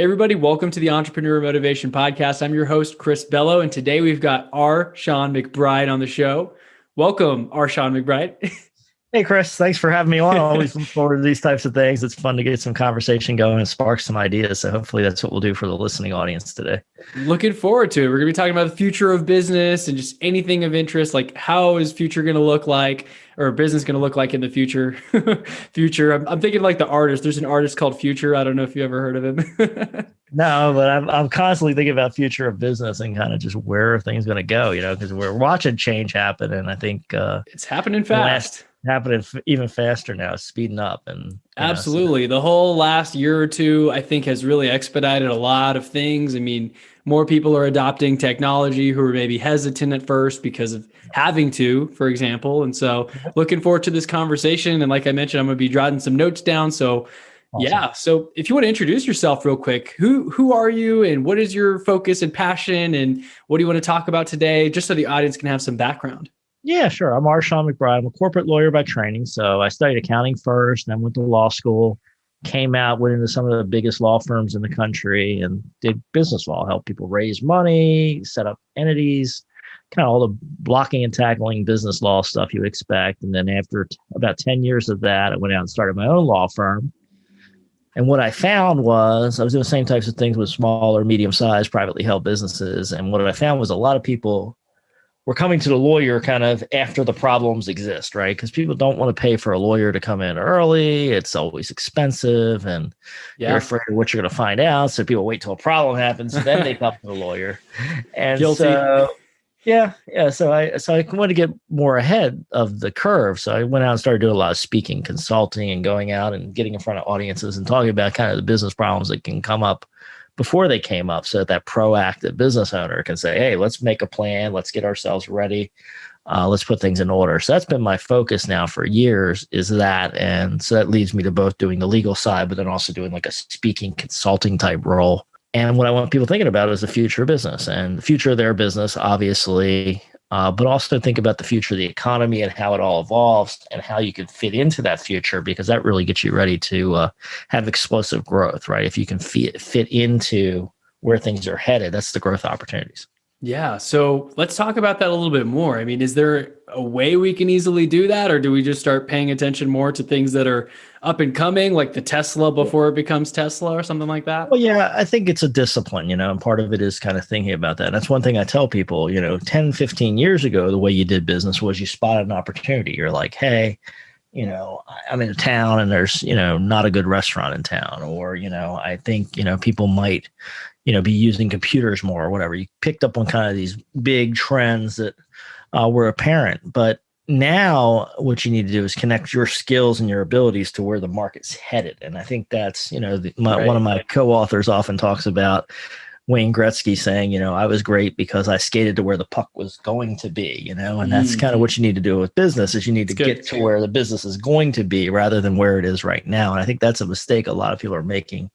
Hey, everybody, welcome to the Entrepreneur Motivation Podcast. I'm your host, Chris Bello, and today we've got our Shawn McBride on the show. Welcome, our Shawn McBride. Hey, Chris, thanks for having me on. I always look forward to these types of things. It's fun to get some conversation going and spark some ideas. So hopefully that's what we'll do for the listening audience today. Looking forward to it. We're going to be talking about the future of business and just anything of interest, like how is future going to look like, or business going to look like in the future. I'm thinking like the artist. There's an artist called Future. I don't know if you ever heard of him. No, but I'm constantly thinking about future of business and kind of just where are things going to go, because we're watching change happen. And I think it's happening fast. Happening even faster now, speeding up. And absolutely. The whole last year or two, I think, has really expedited a lot of things. I mean, more people are adopting technology who are maybe hesitant at first because of having to, for example. And so looking forward to this conversation. And like I mentioned, I'm going to be jotting some notes down. So awesome. Yeah. So if you want to introduce yourself real quick, who are you and what is your focus and passion and what do you want to talk about today? Just so the audience can have some background. Yeah, sure. I'm Shawn McBride. I'm a corporate lawyer by training. So I studied accounting first, then went to law school, came out, went into some of the biggest law firms in the country and did business law, help people raise money, set up entities, kind of all the blocking and tackling business law stuff you would expect. And then after about 10 years of that, I went out and started my own law firm. And what I found was I was doing the same types of things with small or medium-sized privately held businesses. And what I found was a lot of people we're coming to the lawyer kind of after the problems exist, right? Because people don't want to pay for a lawyer to come in early. It's always expensive and you're afraid of what you're going to find out. So people wait till a problem happens and then they come to the lawyer. And guilty. So I wanted to get more ahead of the curve. So I went out and started doing a lot of speaking, consulting, and going out and getting in front of audiences and talking about kind of the business problems that can come up before they came up, so that proactive business owner can say, hey, let's make a plan. Let's get ourselves ready. Let's put things in order. So that's been my focus now for years is that. And so that leads me to both doing the legal side, but then also doing like a speaking consulting type role. And what I want people thinking about is the future of business and the future of their business, obviously, but also think about the future of the economy and how it all evolves and how you can fit into that future, because that really gets you ready to have explosive growth, right? If you can fit into where things are headed, that's the growth opportunities. Yeah. So let's talk about that a little bit more. I mean, is there a way we can easily do that? Or do we just start paying attention more to things that are up and coming, like the Tesla before it becomes Tesla or something like that? Well, yeah, I think it's a discipline, and part of it is kind of thinking about that. And that's one thing I tell people, 10, 15 years ago, the way you did business was you spotted an opportunity. You're like, hey, I'm in a town and there's, not a good restaurant in town, or, I think, people might, be using computers more or whatever. You picked up on kind of these big trends that were apparent. But now what you need to do is connect your skills and your abilities to where the market's headed. And I think that's, one of my co-authors often talks about Wayne Gretzky saying, I was great because I skated to where the puck was going to be, and that's kind of what you need to do with business is you need to get to where the business is going to be rather than where it is right now. And I think that's a mistake a lot of people are making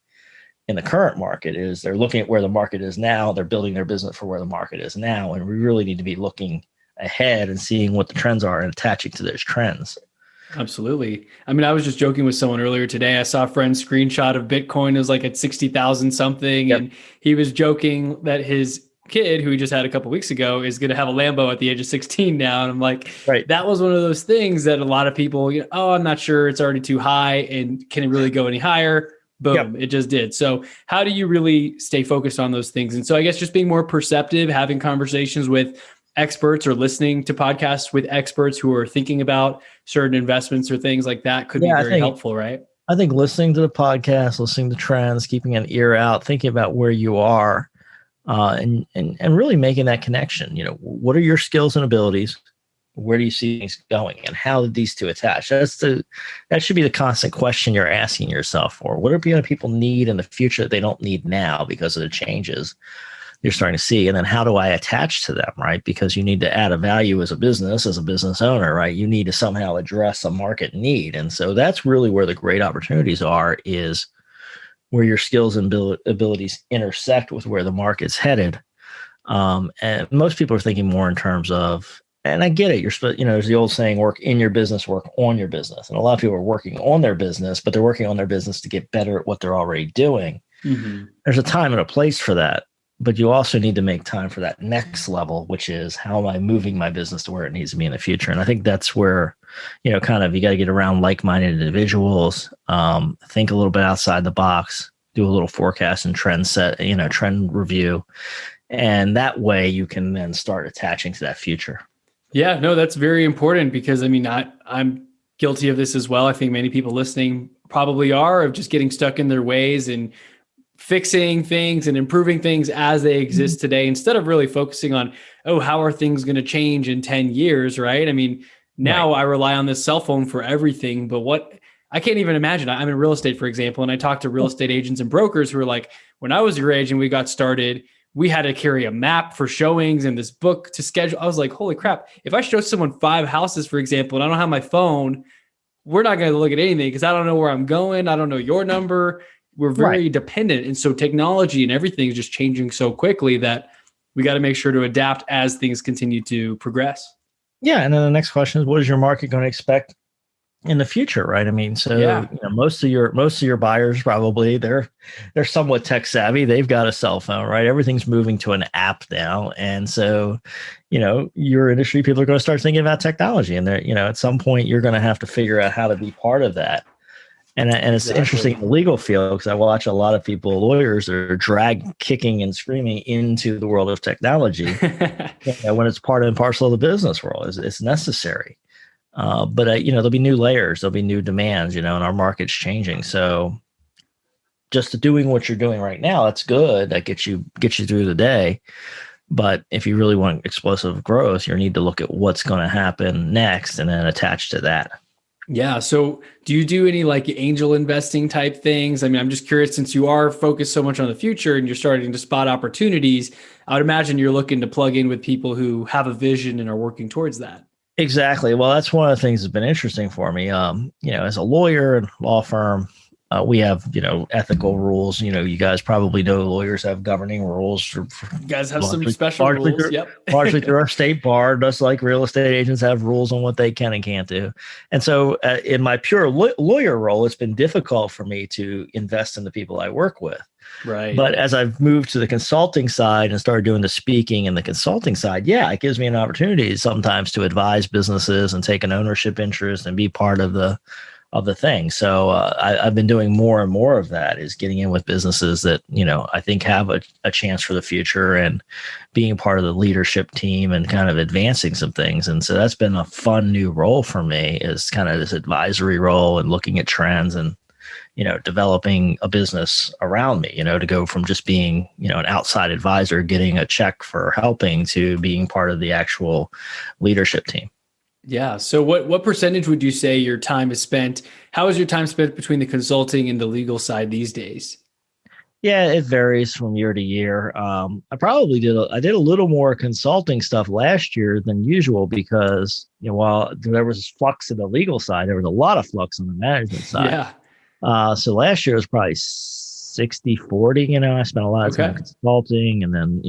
in the current market is they're looking at where the market is now. They're building their business for where the market is now. And we really need to be looking ahead and seeing what the trends are and attaching to those trends. Absolutely. I mean, I was just joking with someone earlier today. I saw a friend's screenshot of Bitcoin. It was like at 60,000 something. Yep. And he was joking that his kid, who he just had a couple of weeks ago, is going to have a Lambo at the age of 16 now. And I'm like, right. That was one of those things that a lot of people, I'm not sure, it's already too high. And can it really go any higher? Boom, yep. It just did. So how do you really stay focused on those things? And so I guess just being more perceptive, having conversations with experts or listening to podcasts with experts who are thinking about certain investments or things like that could be very helpful, right? I think listening to the podcast, listening to trends, keeping an ear out, thinking about where you are, and really making that connection. What are your skills and abilities? Where do you see things going, and how did these two attach? That should be the constant question you're asking yourself for. What do people need in the future that they don't need now because of the changes you're starting to see? And then how do I attach to them, right? Because you need to add a value as a business owner, right? You need to somehow address a market need. And so that's really where the great opportunities are, is where your skills and abilities intersect with where the market's headed. And most people are thinking more in terms of, and I get it. There's the old saying, work in your business, work on your business. And a lot of people are working on their business, but they're working on their business to get better at what they're already doing. Mm-hmm. There's a time and a place for that, but you also need to make time for that next level, which is how am I moving my business to where it needs to be in the future? And I think that's where, kind of you got to get around like-minded individuals, think a little bit outside the box, do a little forecast and trend review. And that way you can then start attaching to that future. Yeah, no, that's very important because I'm guilty of this as well. I think many people listening probably are, of just getting stuck in their ways and fixing things and improving things as they exist today, instead of really focusing on, oh, how are things going to change in 10 years, right? I mean, now I rely on this cell phone for everything, but I can't even imagine. I'm in real estate, for example, and I talk to real estate agents and brokers who are like, when I was your age and we got started, we had to carry a map for showings and this book to schedule. I was like, holy crap. If I show someone 5 houses, for example, and I don't have my phone, we're not going to look at anything because I don't know where I'm going. I don't know your number. We're very dependent. And so technology and everything is just changing so quickly that we got to make sure to adapt as things continue to progress. Yeah. And then the next question is, what is your market going to expect in the future? Right. I mean, so most of your buyers, probably they're somewhat tech savvy. They've got a cell phone, right? Everything's moving to an app now. And so, your industry people are going to start thinking about technology, and they're, at some point you're going to have to figure out how to be part of that. And it's interesting in the legal field, because I watch a lot of people, lawyers, that are dragged kicking and screaming into the world of technology when it's part and parcel of the business world. It's necessary. But there'll be new layers, there'll be new demands, and our market's changing. So just doing what you're doing right now, that's good. That gets you through the day. But if you really want explosive growth, you need to look at what's going to happen next and then attach to that. Yeah. So do you do any like angel investing type things? I mean, I'm just curious, since you are focused so much on the future and you're starting to spot opportunities, I would imagine you're looking to plug in with people who have a vision and are working towards that. Exactly. Well, that's one of the things that's been interesting for me. As a lawyer and law firm, we have, ethical rules. You guys probably know lawyers have governing rules. You guys have some special rules. Largely through our state bar, just like real estate agents have rules on what they can and can't do. And so in my pure lawyer role, it's been difficult for me to invest in the people I work with. Right. But as I've moved to the consulting side and started doing the speaking and the consulting side, it gives me an opportunity sometimes to advise businesses and take an ownership interest and be part of the thing. So I've been doing more and more of that, is getting in with businesses that, I think have a chance for the future and being part of the leadership team and kind of advancing some things. And so that's been a fun new role for me, is kind of this advisory role and looking at trends and, developing a business around me, to go from just being, an outside advisor, getting a check for helping, to being part of the actual leadership team. Yeah. So what percentage would you say your time is spent? How is your time spent between the consulting and the legal side these days? Yeah, it varies from year to year. I did a little more consulting stuff last year than usual because, while there was flux in the legal side, there was a lot of flux on the management side. Yeah. So last year was probably 60-40. I spent a lot of time consulting, and then,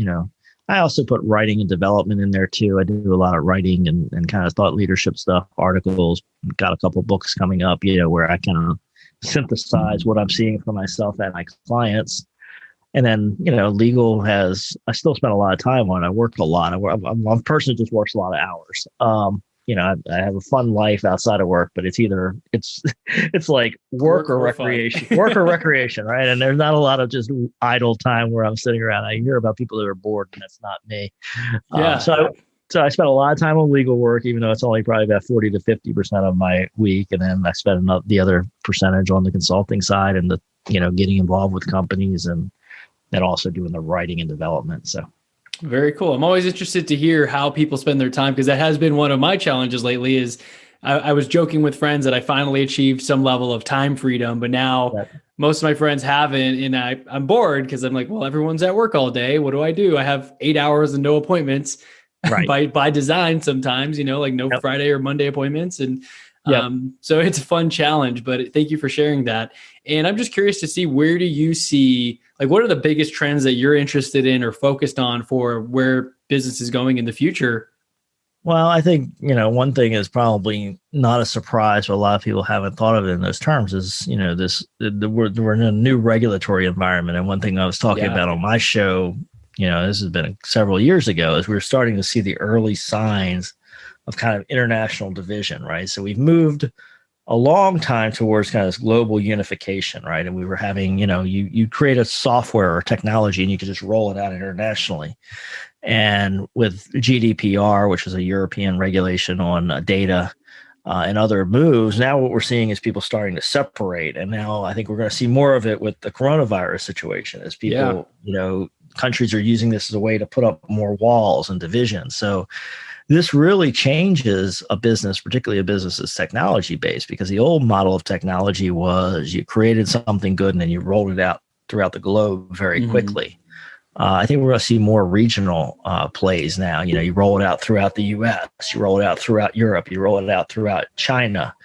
I also put writing and development in there too. I do a lot of writing and kind of thought leadership stuff, articles, got a couple books coming up, where I kind of synthesize what I'm seeing for myself and my clients. And then, legal I still spend a lot of time on it. I work a lot. I'm a person who just works a lot of hours. I have a fun life outside of work, but it's like work or recreation, right? And there's not a lot of just idle time where I'm sitting around. I hear about people that are bored, and that's not me. Yeah. So I spent a lot of time on legal work, even though it's only probably about 40 to 50% of my week. And then I spent the other percentage on the consulting side and the, getting involved with companies and also doing the writing and development. So. Very cool. I'm always interested to hear how people spend their time, because that has been one of my challenges lately. Is I was joking with friends that I finally achieved some level of time freedom, but now most of my friends haven't, and I'm bored because I'm like, well, everyone's at work all day. What do? I have 8 hours and no appointments, right? by design sometimes, like no Friday or Monday appointments. And so it's a fun challenge, but thank you for sharing that. And I'm just curious to see, where do you see, like, what are the biggest trends that you're interested in or focused on for where business is going in the future? Well, I think, one thing is probably not a surprise, but a lot of people haven't thought of it in those terms is, we're in a new regulatory environment. And one thing I was talking Yeah. about on my show, this has been several years ago, is we're starting to see the early signs of kind of international division, right? So we've moved a long time towards kind of this global unification, right? And we were having, you create a software or technology and you could just roll it out internationally. And with GDPR, which is a European regulation on data and other moves, now what we're seeing is people starting to separate. And now I think we're going to see more of it with the coronavirus situation as people, countries are using this as a way to put up more walls and divisions. So this really changes a business, particularly a business that's technology based, because the old model of technology was you created something good and then you rolled it out throughout the globe very quickly. I think we're going to see more regional plays now. You roll it out throughout the U.S., you roll it out throughout Europe, you roll it out throughout China.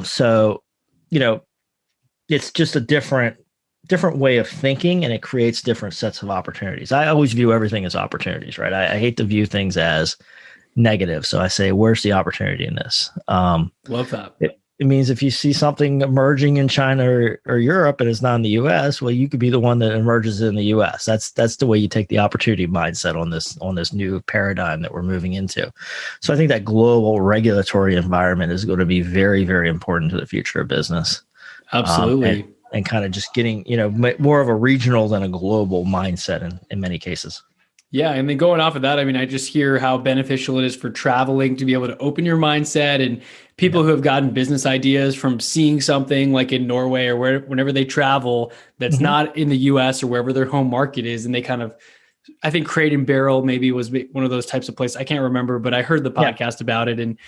So it's just a different way of thinking, and it creates different sets of opportunities. I always view everything as opportunities, right? I hate to view things as negative. So I say, where's the opportunity in this? Love that. It means if you see something emerging in China or Europe and it's not in the US, well, you could be the one that emerges in the US. That's the way you take the opportunity mindset on this new paradigm that we're moving into. So I think that global regulatory environment is going to be very, very important to the future of business. Absolutely. And kind of just getting, more of a regional than a global mindset in many cases. Yeah. And then going off of that, I mean, I just hear how beneficial it is for traveling to be able to open your mindset, and people who have gotten business ideas from seeing something like in Norway or whenever they travel that's not in the US or wherever their home market is. And they kind of, I think Crate and Barrel maybe was one of those types of places. I can't remember, but I heard the podcast about it. And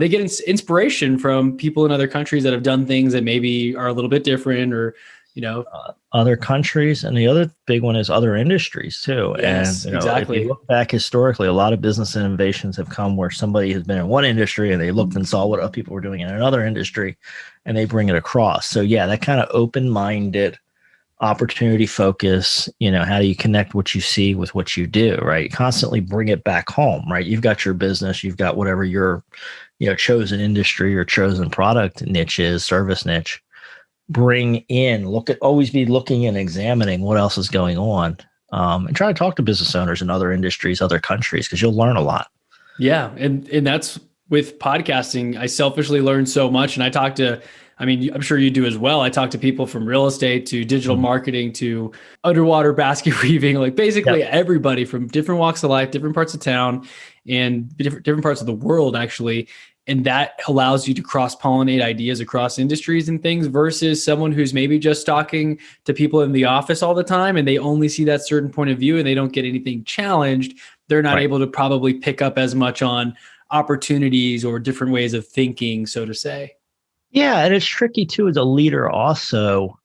they get inspiration from people in other countries that have done things that maybe are a little bit different, or other countries. And the other big one is other industries too. Yes, and exactly. If you look back historically, a lot of business innovations have come where somebody has been in one industry and they looked and saw what other people were doing in another industry and they bring it across. So that kind of open-minded opportunity focus, how do you connect what you see with what you do, right? Constantly bring it back home, right? You've got your business, you've got whatever your, chosen industry or chosen product niche is, service niche. Bring in, always be looking and examining what else is going on, and try to talk to business owners in other industries, other countries, because you'll learn a lot. Yeah. And that's with podcasting. I selfishly learned so much. And I'm sure you do as well. I talk to people from real estate to digital marketing to underwater basket weaving, like basically everybody from different walks of life, different parts of town, and different parts of the world, actually. And that allows you to cross-pollinate ideas across industries and things versus someone who's maybe just talking to people in the office all the time and they only see that certain point of view and they don't get anything challenged. They're not able to probably pick up as much on opportunities or different ways of thinking, so to say. Yeah. And it's tricky too, as a leader also,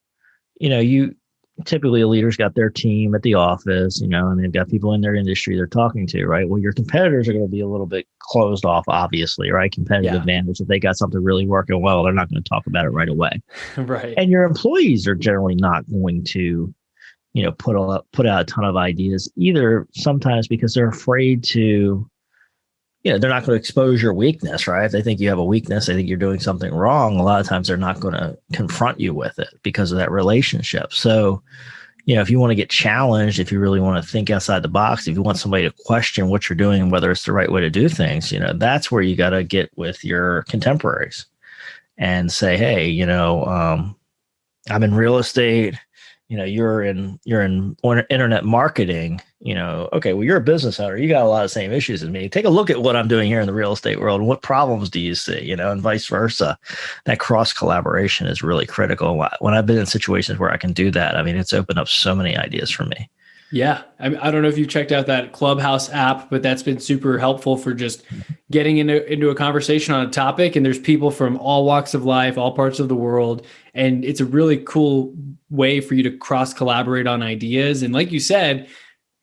typically a leader's got their team at the office, and they've got people in their industry they're talking to, right? Well, your competitors are going to be a little bit closed off, obviously, right? Competitive advantage. If they got something really working well, they're not going to talk about it right away. Right. And your employees are generally not going to, put out a ton of ideas either, sometimes because they're afraid to, they're not going to expose your weakness, right? If they think you have a weakness, they think you're doing something wrong. A lot of times they're not going to confront you with it because of that relationship. So, if you want to get challenged, if you really want to think outside the box, if you want somebody to question what you're doing and whether it's the right way to do things, that's where you got to get with your contemporaries and say, hey, I'm in real estate. You're in internet marketing, okay, well, you're a business owner. You got a lot of the same issues as me. Take a look at what I'm doing here in the real estate world. What problems do you see, and vice versa. That cross collaboration is really critical. When I've been in situations where I can do that, it's opened up so many ideas for me. Yeah. I don't know if you checked out that Clubhouse app, but that's been super helpful for just getting into a conversation on a topic. And there's people from all walks of life, all parts of the world. And it's a really cool way for you to cross collaborate on ideas. And like you said,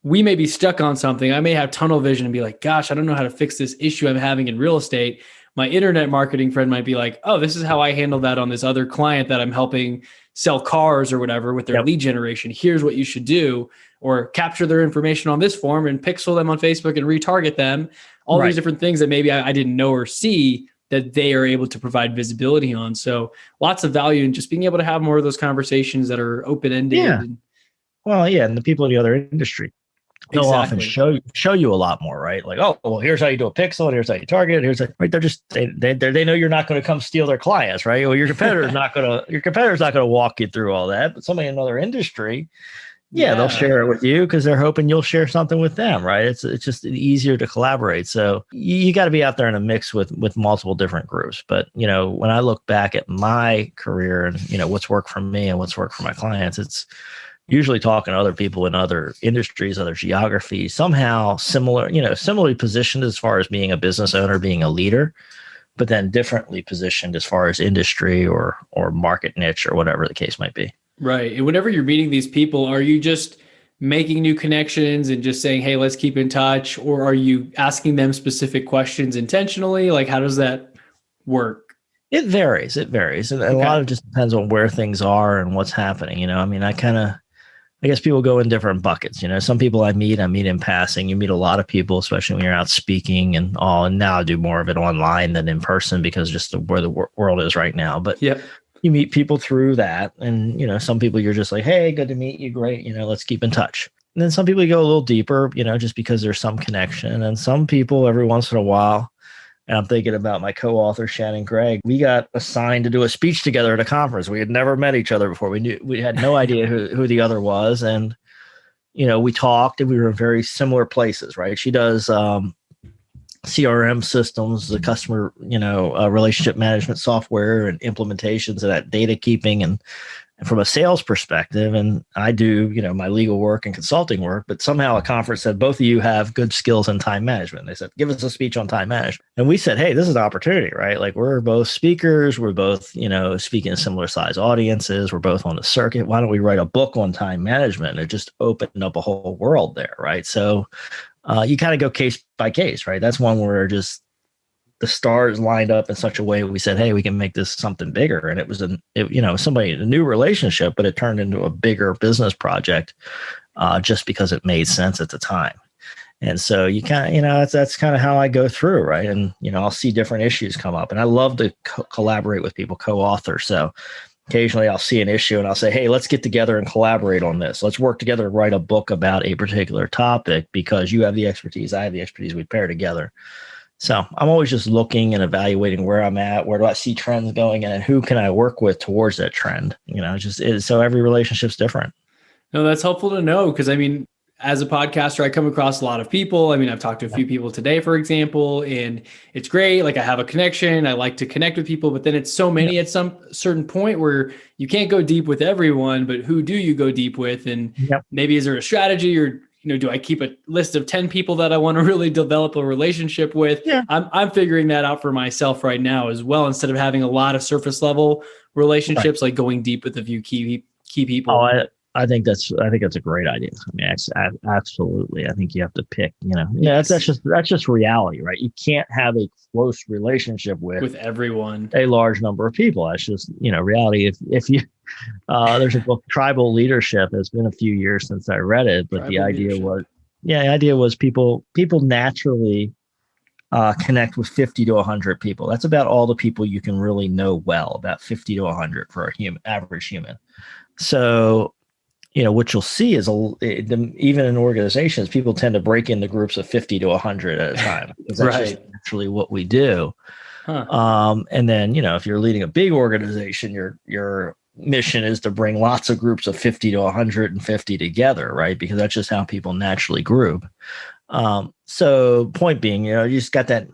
we may be stuck on something. I may have tunnel vision and be like, gosh, I don't know how to fix this issue I'm having in real estate. My internet marketing friend might be like, oh, this is how I handle that on this other client that I'm helping sell cars or whatever with their lead generation. Here's what you should do, or capture their information on this form and pixel them on Facebook and retarget them. All these different things that maybe I didn't know or see that they are able to provide visibility on. So lots of value in just being able to have more of those conversations that are open-ended. Yeah. Well, yeah. And the people in the other industry, they'll often show you a lot more, right? Like, oh, well, here's how you do a pixel, and here's how you target it. Right. They're just, they know you're not going to come steal their clients, right? Well, your competitor's not going to walk you through all that, but somebody in another industry, they'll share it with you because they're hoping you'll share something with them, right? It's just easier to collaborate. So you got to be out there in a mix with multiple different groups. But, when I look back at my career and, what's worked for me and what's worked for my clients, it's usually talking to other people in other industries, other geographies, somehow similarly positioned as far as being a business owner, being a leader, but then differently positioned as far as industry or market niche or whatever the case might be. Right. And whenever you're meeting these people, are you just making new connections and just saying, hey, let's keep in touch? Or are you asking them specific questions intentionally? Like, how does that work? It varies. And a lot of it just depends on where things are and what's happening. I guess people go in different buckets. Some people I meet in passing. You meet a lot of people, especially when you're out speaking and all. And now I do more of it online than in person because just where the world is right now. But you meet people through that. And, some people you're just like, hey, good to meet you. Great. Let's keep in touch. And then some people you go a little deeper, just because there's some connection. And some people every once in a while, and I'm thinking about my co-author, Shannon Gregg, we got assigned to do a speech together at a conference. We had never met each other before. We had no idea who the other was. And, we talked and we were in very similar places, right? She does CRM systems, the customer, relationship management software and implementations of that data keeping and from a sales perspective. And I do, my legal work and consulting work, but somehow a conference said, both of you have good skills in time management. They said, give us a speech on time management. And we said, hey, this is an opportunity, right? Like we're both speakers. We're both, speaking to similar size audiences. We're both on the circuit. Why don't we write a book on time management? And it just opened up a whole world there, right? So you kind of go case by case, right? That's one where just the stars lined up in such a way we said, hey, we can make this something bigger. And it was a new relationship, but it turned into a bigger business project just because it made sense at the time. And so you kind of, that's kind of how I go through, right? And, I'll see different issues come up and I love to collaborate with people, co-author. So occasionally I'll see an issue and I'll say, hey, let's get together and collaborate on this. Let's work together to write a book about a particular topic because you have the expertise, I have the expertise, we pair together. So I'm always just looking and evaluating where I'm at, where do I see trends going, and who can I work with towards that trend? So every relationship's different. No, that's helpful to know because as a podcaster, I come across a lot of people. I've talked to a few people today, for example, and it's great. Like I have a connection. I like to connect with people, but then it's so many at some certain point where you can't go deep with everyone, but who do you go deep with? And maybe is there a strategy or do I keep a list of 10 people that I want to really develop a relationship with? Yeah. I'm figuring that out for myself right now as well. Instead of having a lot of surface level relationships, like going deep with a few key people. Oh, I think that's a great idea. Absolutely. I think you have to pick, that's just reality, right? You can't have a close relationship with everyone, a large number of people. That's just, reality. If you, there's a book, Tribal Leadership. It's been a few years since I read it, but the idea was people naturally connect with 50 to 100 people. That's about all the people you can really know well, about 50 to 100 for average human. So, what you'll see is even in organizations, people tend to break into groups of 50 to 100 at a time. Because that's just naturally what we do. And then, if you're leading a big organization, your mission is to bring lots of groups of 50 to 150 together, right? Because that's just how people naturally group. So point being, you just got that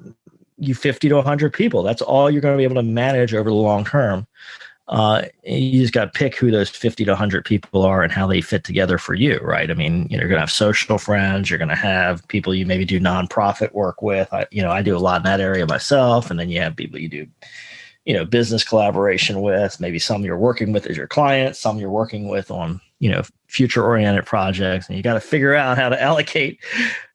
50 to 100 people. That's all you're going to be able to manage over the long term. You just got to pick who those 50 to 100 people are and how they fit together for you, right? You're going to have social friends. You're going to have people you maybe do nonprofit work with. I do a lot in that area myself. And then you have people you do, business collaboration with. Maybe some you're working with as your clients, some you're working with on future oriented projects, and you got to figure out how to allocate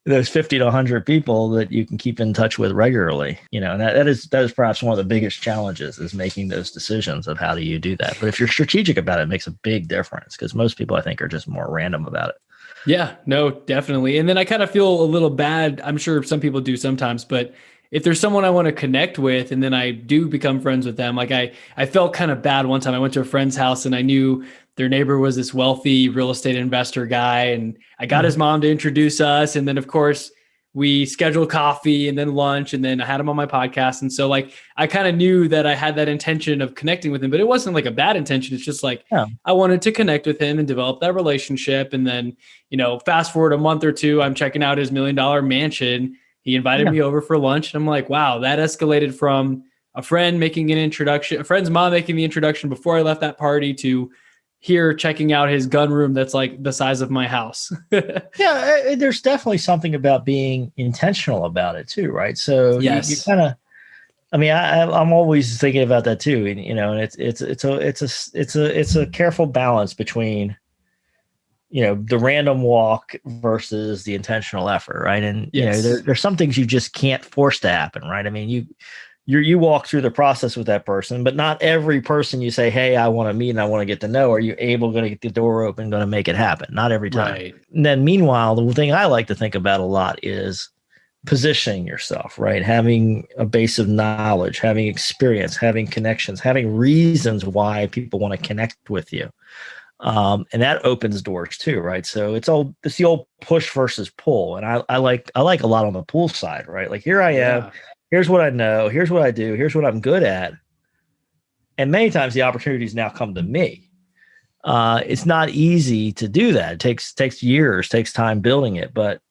those 50 to 100 people that you can keep in touch with regularly. And that is perhaps one of the biggest challenges, is making those decisions of how do you do that. But if you're strategic about it, it makes a big difference, because most people, I think, are just more random about it. Yeah, no, definitely. And then I kind of feel a little bad. I'm sure some people do sometimes, but if there's someone I want to connect with and then I do become friends with them, like I felt kind of bad one time. I went to a friend's house and I knew their neighbor was this wealthy real estate investor guy. And I got his mom to introduce us. And then of course we scheduled coffee and then lunch, and then I had him on my podcast. And so like, I kind of knew that I had that intention of connecting with him, but it wasn't like a bad intention. It's just like, I wanted to connect with him and develop that relationship. And then, fast forward a month or two, I'm checking out his $1 million mansion. He invited me over for lunch, and I'm like, wow, that escalated from a friend making an introduction, a friend's mom making the introduction before I left that party, to here checking out his gun room that's like the size of my house. Yeah, there's definitely something about being intentional about it too, right? So yes. you kind of, I'm always thinking about that too, and it's a careful balance between the random walk versus the intentional effort, right? And there's some things you just can't force to happen, right? I mean, you walk through the process with that person, but not every person you say, hey, I want to meet and I want to get to know, are you going to get the door open, going to make it happen? Not every time. Right. And then meanwhile, the thing I like to think about a lot is positioning yourself, right? Having a base of knowledge, having experience, having connections, having reasons why people want to connect with you. And that opens doors too, right? So it's the old push versus pull. And I like a lot on the pull side, right? Like, here I am. Here's what I know. Here's what I do. Here's what I'm good at. And many times the opportunities now come to me. It's not easy to do that. It takes years, takes time building it. But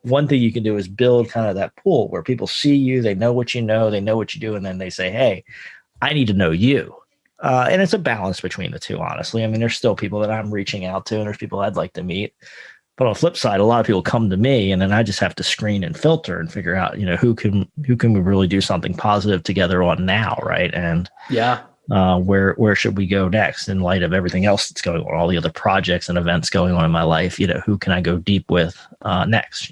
one thing you can do is build kind of that pool where people see you, they know what you know, they know what you do, and then they say, hey, I need to know you. And it's a balance between the two, honestly. I mean, there's still people that I'm reaching out to, and there's people I'd like to meet. But on the flip side, a lot of people come to me, and then I just have to screen and filter and figure out, who can we really do something positive together on now, right? And where should we go next in light of everything else that's going on, all the other projects and events going on in my life? Who can I go deep with next?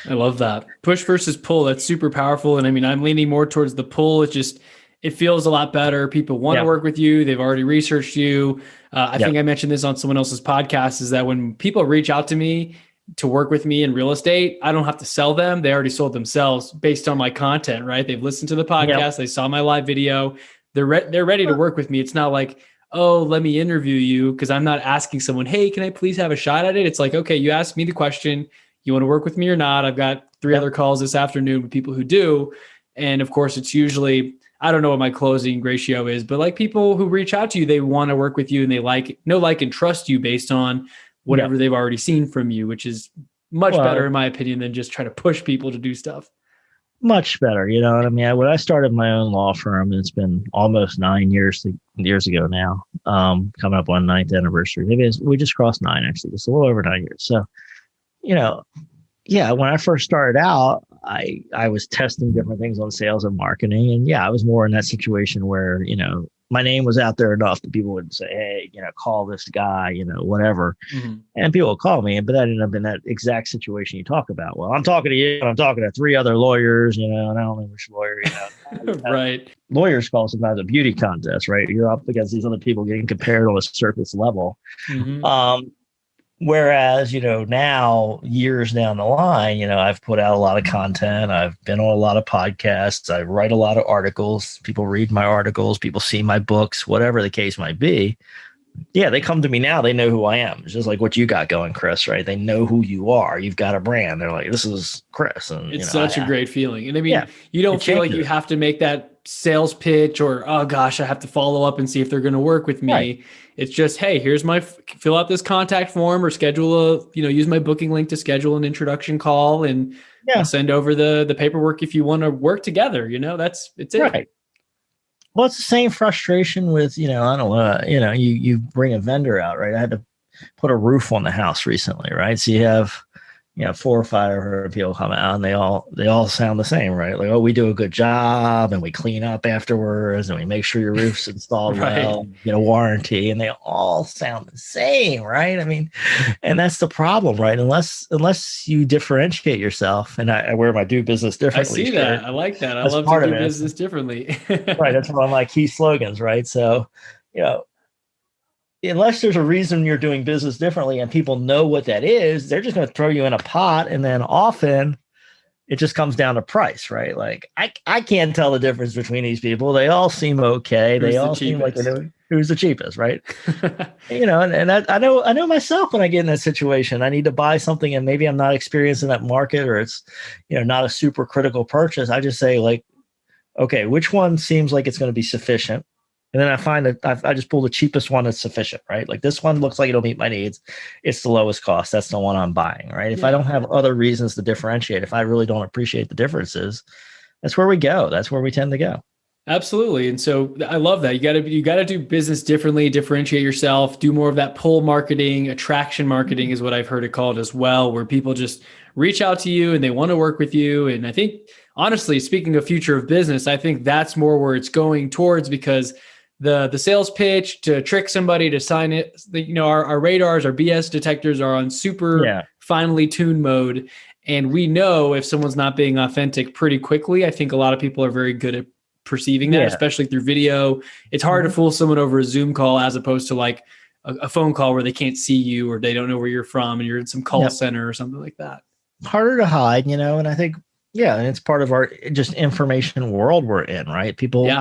I love that push versus pull. That's super powerful. And I mean, I'm leaning more towards the pull. It feels a lot better. People want to work with you. They've already researched you. I think I mentioned this on someone else's podcast, is that when people reach out to me to work with me in real estate, I don't have to sell them. They already sold themselves based on my content, right? They've listened to the podcast. They saw my live video. They're ready to work with me. It's not like, oh, let me interview you, because I'm not asking someone, hey, can I please have a shot at it? It's like, okay, you asked me the question. You want to work with me or not? I've got 3 other calls this afternoon with people who do. And of course, it's usually, I don't know what my closing ratio is, but like, people who reach out to you, they want to work with you, and they like and trust you based on whatever they've already seen from you, which is much better in my opinion than just try to push people to do stuff. Much better. You know what I mean? When I started my own law firm, it's been almost 9 years ago now, coming up on 9th anniversary. We just crossed 9, actually, just a little over 9 years. So, when I first started out, I was testing different things on sales and marketing. And I was more in that situation where, my name was out there enough that people would say, hey, call this guy, whatever. Mm-hmm. And people would call me, but that ended up in that exact situation you talk about. Well, I'm talking to you, and I'm talking to 3 other lawyers, and I don't know which lawyer, Right. Lawyers call it sometimes a beauty contest, right? You're up against these other people getting compared on a surface level. Mm-hmm. Whereas, now, years down the line, I've put out a lot of content. I've been on a lot of podcasts. I write a lot of articles. People read my articles. People see my books, whatever the case might be. Yeah, they come to me now. They know who I am. It's just like what you got going, Chris, right? They know who you are. You've got a brand. They're like, this is Chris. And it's such a great feeling. And I mean, you don't feel like you have to make that sales pitch or, oh gosh, I have to follow up and see if they're going to work with me. Right. It's just, hey, here's fill out this contact form or schedule use my booking link to schedule an introduction call, and I'll send over the paperwork if you want to work together. It's it. Right. Well, it's the same frustration with, I don't know, you bring a vendor out, right? I had to put a roof on the house recently, right? So you have, 4 or 5 people come out and they all sound the same, right? Like, oh, we do a good job and we clean up afterwards and we make sure your roof's installed Right. well, get a warranty, and they all sound the same, right? I mean, and that's the problem, right? Unless you differentiate yourself, and I wear my do business I differently see shirt. that. I like that. I That's love to part of do it. business differently. Right. That's one of my key slogans, right? So, you know, unless there's a reason you're doing business differently and people know what that is, they're just going to throw you in a pot. And then often it just comes down to price, right? Like I can't tell the difference between these people. They all seem okay. Who's They the all seem like cheapest? who's the cheapest, right? And I know myself when I get in that situation, I need to buy something and maybe I'm not experienced in that market, or it's, not a super critical purchase. I just say, like, okay, which one seems like it's going to be sufficient? And then I find that I just pull the cheapest one that's sufficient, right? Like, this one looks like it'll meet my needs. It's the lowest cost. That's the one I'm buying, right? If I don't have other reasons to differentiate, if I really don't appreciate the differences, that's where we go. That's where we tend to go. Absolutely. And so I love that. You got to do business differently, differentiate yourself, do more of that pull marketing, attraction marketing is what I've heard it called as well, where people just reach out to you and they want to work with you. And I think, honestly, speaking of future of business, I think that's more where it's going towards, because the sales pitch to trick somebody to sign it, our radars, our BS detectors are on super finely tuned mode. And we know if someone's not being authentic pretty quickly. I think a lot of people are very good at perceiving that, especially through video. It's hard to fool someone over a Zoom call as opposed to like a phone call where they can't see you or they don't know where you're from and you're in some call center or something like that. Harder to hide, and I think, and it's part of our just information world we're in, right? People,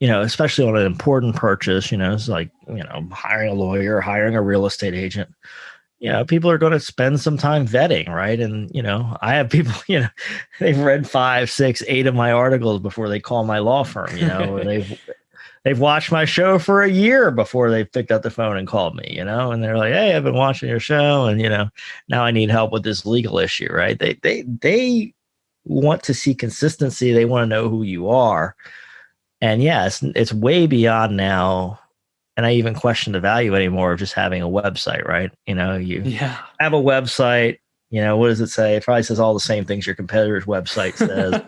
especially on an important purchase, it's like, hiring a lawyer, hiring a real estate agent. People are going to spend some time vetting, right? And, I have people, they've read 5, 6, 8 of my articles before they call my law firm, or they've watched my show for a year before they picked up the phone and called me, and they're like, hey, I've been watching your show and, now I need help with this legal issue, right? They want to see consistency. They want to know who you are. And it's way beyond now. And I even question the value anymore of just having a website, right? You have a website, what does it say? It probably says all the same things your competitor's website says.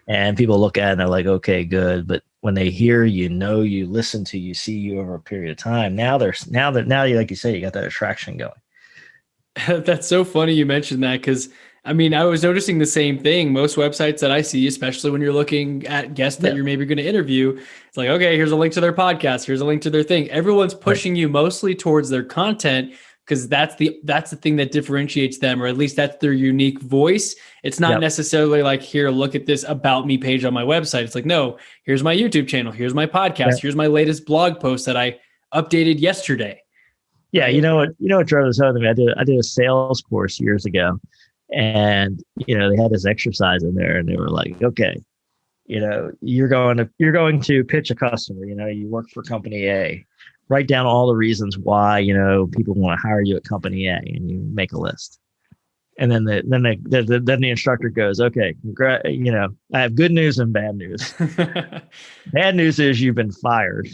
And people look at it and they're like, okay, good. But when they hear you, listen to you, see you over a period of time, now you, like you say, you got that attraction going. That's so funny you mentioned that, because I was noticing the same thing. Most websites that I see, especially when you're looking at guests that you're maybe going to interview, it's like, okay, here's a link to their podcast. Here's a link to their thing. Everyone's pushing you mostly towards their content, because that's the thing that differentiates them, or at least that's their unique voice. It's not necessarily like, here, look at this about me page on my website. It's like, no, here's my YouTube channel. Here's my podcast. Here's my latest blog post that I updated yesterday. Yeah. You know what drove this home to me? I did a sales course years ago. And, they had this exercise in there and they were like, okay, you're going to pitch a customer, you work for company A, write down all the reasons why, people want to hire you at company A, and you make a list. And then the instructor goes, okay, I have good news and bad news. Bad news is you've been fired.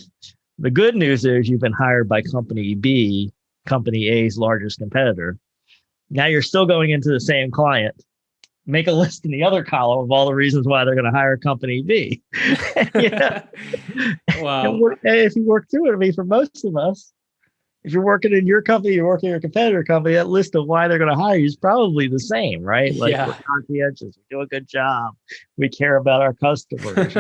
The good news is you've been hired by company B, company A's largest competitor. Now you're still going into the same client. Make a list in the other column of all the reasons why they're going to hire company B. Wow. If you work through it, for most of us, if you're working in your company, you're working in your competitor company, that list of why they're going to hire you is probably the same, right? Like, we're conscientious, we do a good job, we care about our customers.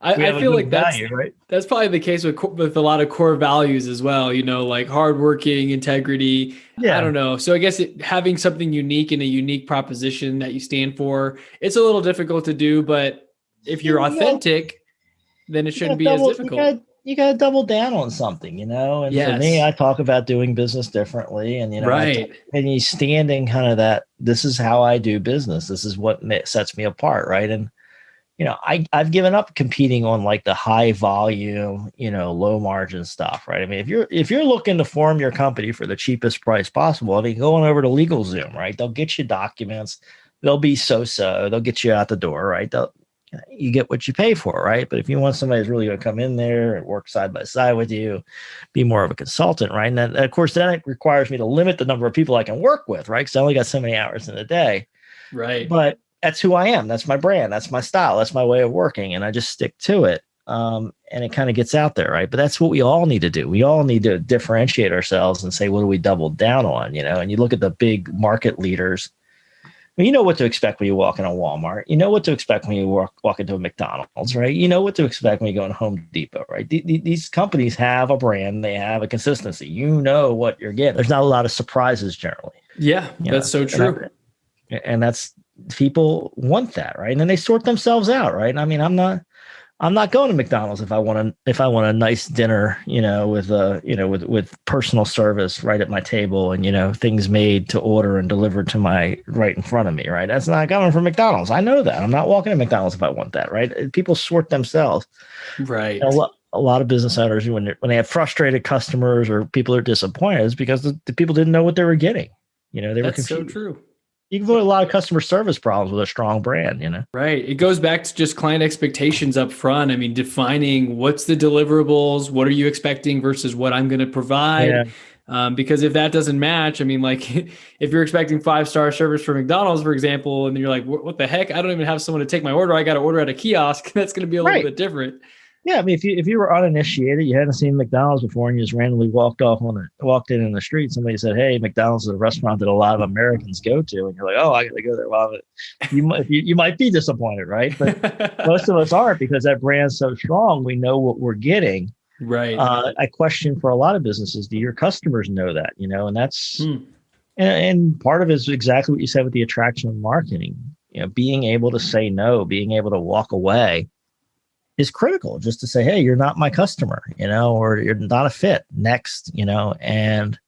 I feel like that's probably the case with a lot of core values as well, like hardworking, integrity. I don't know. So I guess having something unique and a unique proposition that you stand for, it's a little difficult to do, but if you're authentic, then it shouldn't be as difficult. You got to double down on something, And for me, I talk about doing business differently, and, and you stand in kind of that, this is how I do business. This is what sets me apart. Right. And, I've given up competing on like the high volume, low margin stuff, right? If you're looking to form your company for the cheapest price possible, going over to LegalZoom, right? They'll get you documents. They'll be so-so. They'll get you out the door, right? you get what you pay for, right? But if you want somebody who's really going to come in there and work side by side with you, be more of a consultant, right? And then, of course, then it requires me to limit the number of people I can work with, right? Because I only got so many hours in a day. Right. But that's who I am. That's my brand. That's my style. That's my way of working. And I just stick to it. And it kind of gets out there, right? But that's what we all need to do. We all need to differentiate ourselves and say, what do we double down on? And you look at the big market leaders. Well, you know what to expect when you walk in a Walmart. You know what to expect when you walk into a McDonald's, right? You know what to expect when you go in Home Depot, right? These companies have a brand. They have a consistency. You know what you're getting. There's not a lot of surprises generally. Yeah, that's so true. And that's, people want that, right? And then they sort themselves out, right? I mean, I'm not going to McDonald's if I want a nice dinner, with personal service right at my table and, things made to order and delivered to my right in front of me, right? That's not coming from McDonald's. I know that. I'm not walking to McDonald's if I want that, right? People sort themselves. Right. A lot of business owners, when they have frustrated customers or people are disappointed, is because the people didn't know what they were getting. They were confused. That's so true. You can avoid a lot of customer service problems with a strong brand, Right. It goes back to just client expectations up front. I mean, defining what's the deliverables, what are you expecting versus what I'm going to provide. Yeah. Because if that doesn't match, I mean, like if you're expecting 5-star service for McDonald's, for example, and you're like, what the heck? I don't even have someone to take my order. I got to order at a kiosk. That's going to be a little bit different. Yeah, I mean, if you were uninitiated, you hadn't seen McDonald's before, and you just randomly walked in the street, somebody said, "Hey, McDonald's is a restaurant that a lot of Americans go to," and you're like, "Oh, I got to go there." Well, you might be disappointed, right? But most of us aren't, because that brand's so strong. We know what we're getting. Right. I question for a lot of businesses: do your customers know that? And that's and part of it is exactly what you said with the attraction of marketing. Being able to say no, being able to walk away is critical, just to say, hey, you're not my customer, or you're not a fit, next, and,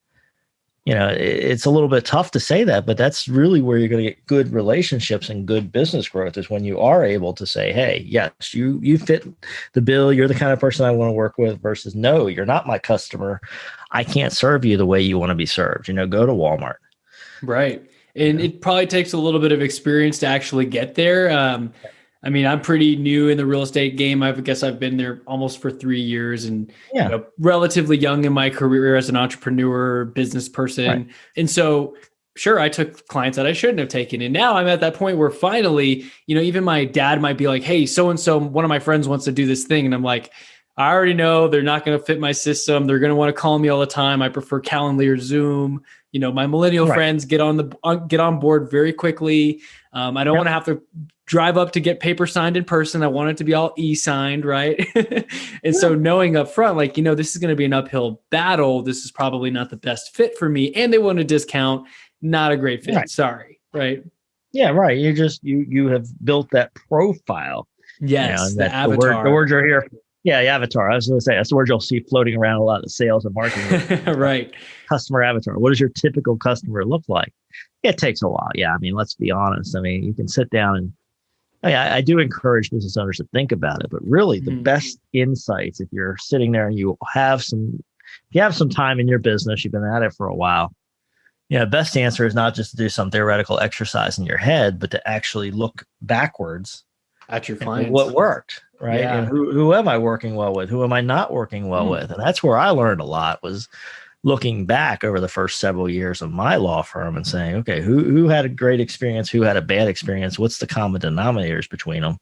it's a little bit tough to say that, but that's really where you're going to get good relationships and good business growth, is when you are able to say, hey, yes, you fit the bill. You're the kind of person I want to work with, versus no, you're not my customer. I can't serve you the way you want to be served. Go to Walmart. Right. And it probably takes a little bit of experience to actually get there. I mean, I'm pretty new in the real estate game. I guess I've been there almost for 3 years, and relatively young in my career as an entrepreneur, business person. Right. And so, sure, I took clients that I shouldn't have taken. And now I'm at that point where finally, even my dad might be like, hey, so-and-so, one of my friends wants to do this thing. And I'm like, I already know they're not going to fit my system. They're going to want to call me all the time. I prefer Calendly or Zoom. My millennial friends get on board very quickly. I don't want to have to drive up to get paper signed in person. I want it to be all e-signed, right? And so knowing up front, like, this is going to be an uphill battle. This is probably not the best fit for me. And they want a discount. Not a great fit. Right. Sorry. Right. Yeah. Right. You have built that profile. Yes. The avatar. The word you're here. Yeah, the avatar. I was going to say, that's the word you'll see floating around a lot of sales and marketing. Right. Customer avatar. What does your typical customer look like? It takes a while. Yeah. I mean, let's be honest. I mean, you can sit down and I do encourage business owners to think about it, but really the best insights, if you're sitting there and you have some time in your business, you've been at it for a while. Best answer is not just to do some theoretical exercise in your head, but to actually look backwards at your clients. What worked, right? Yeah. And who am I working well with? Who am I not working well with? And that's where I learned a lot, was looking back over the first several years of my law firm and saying, okay, who had a great experience? Who had a bad experience? What's the common denominators between them?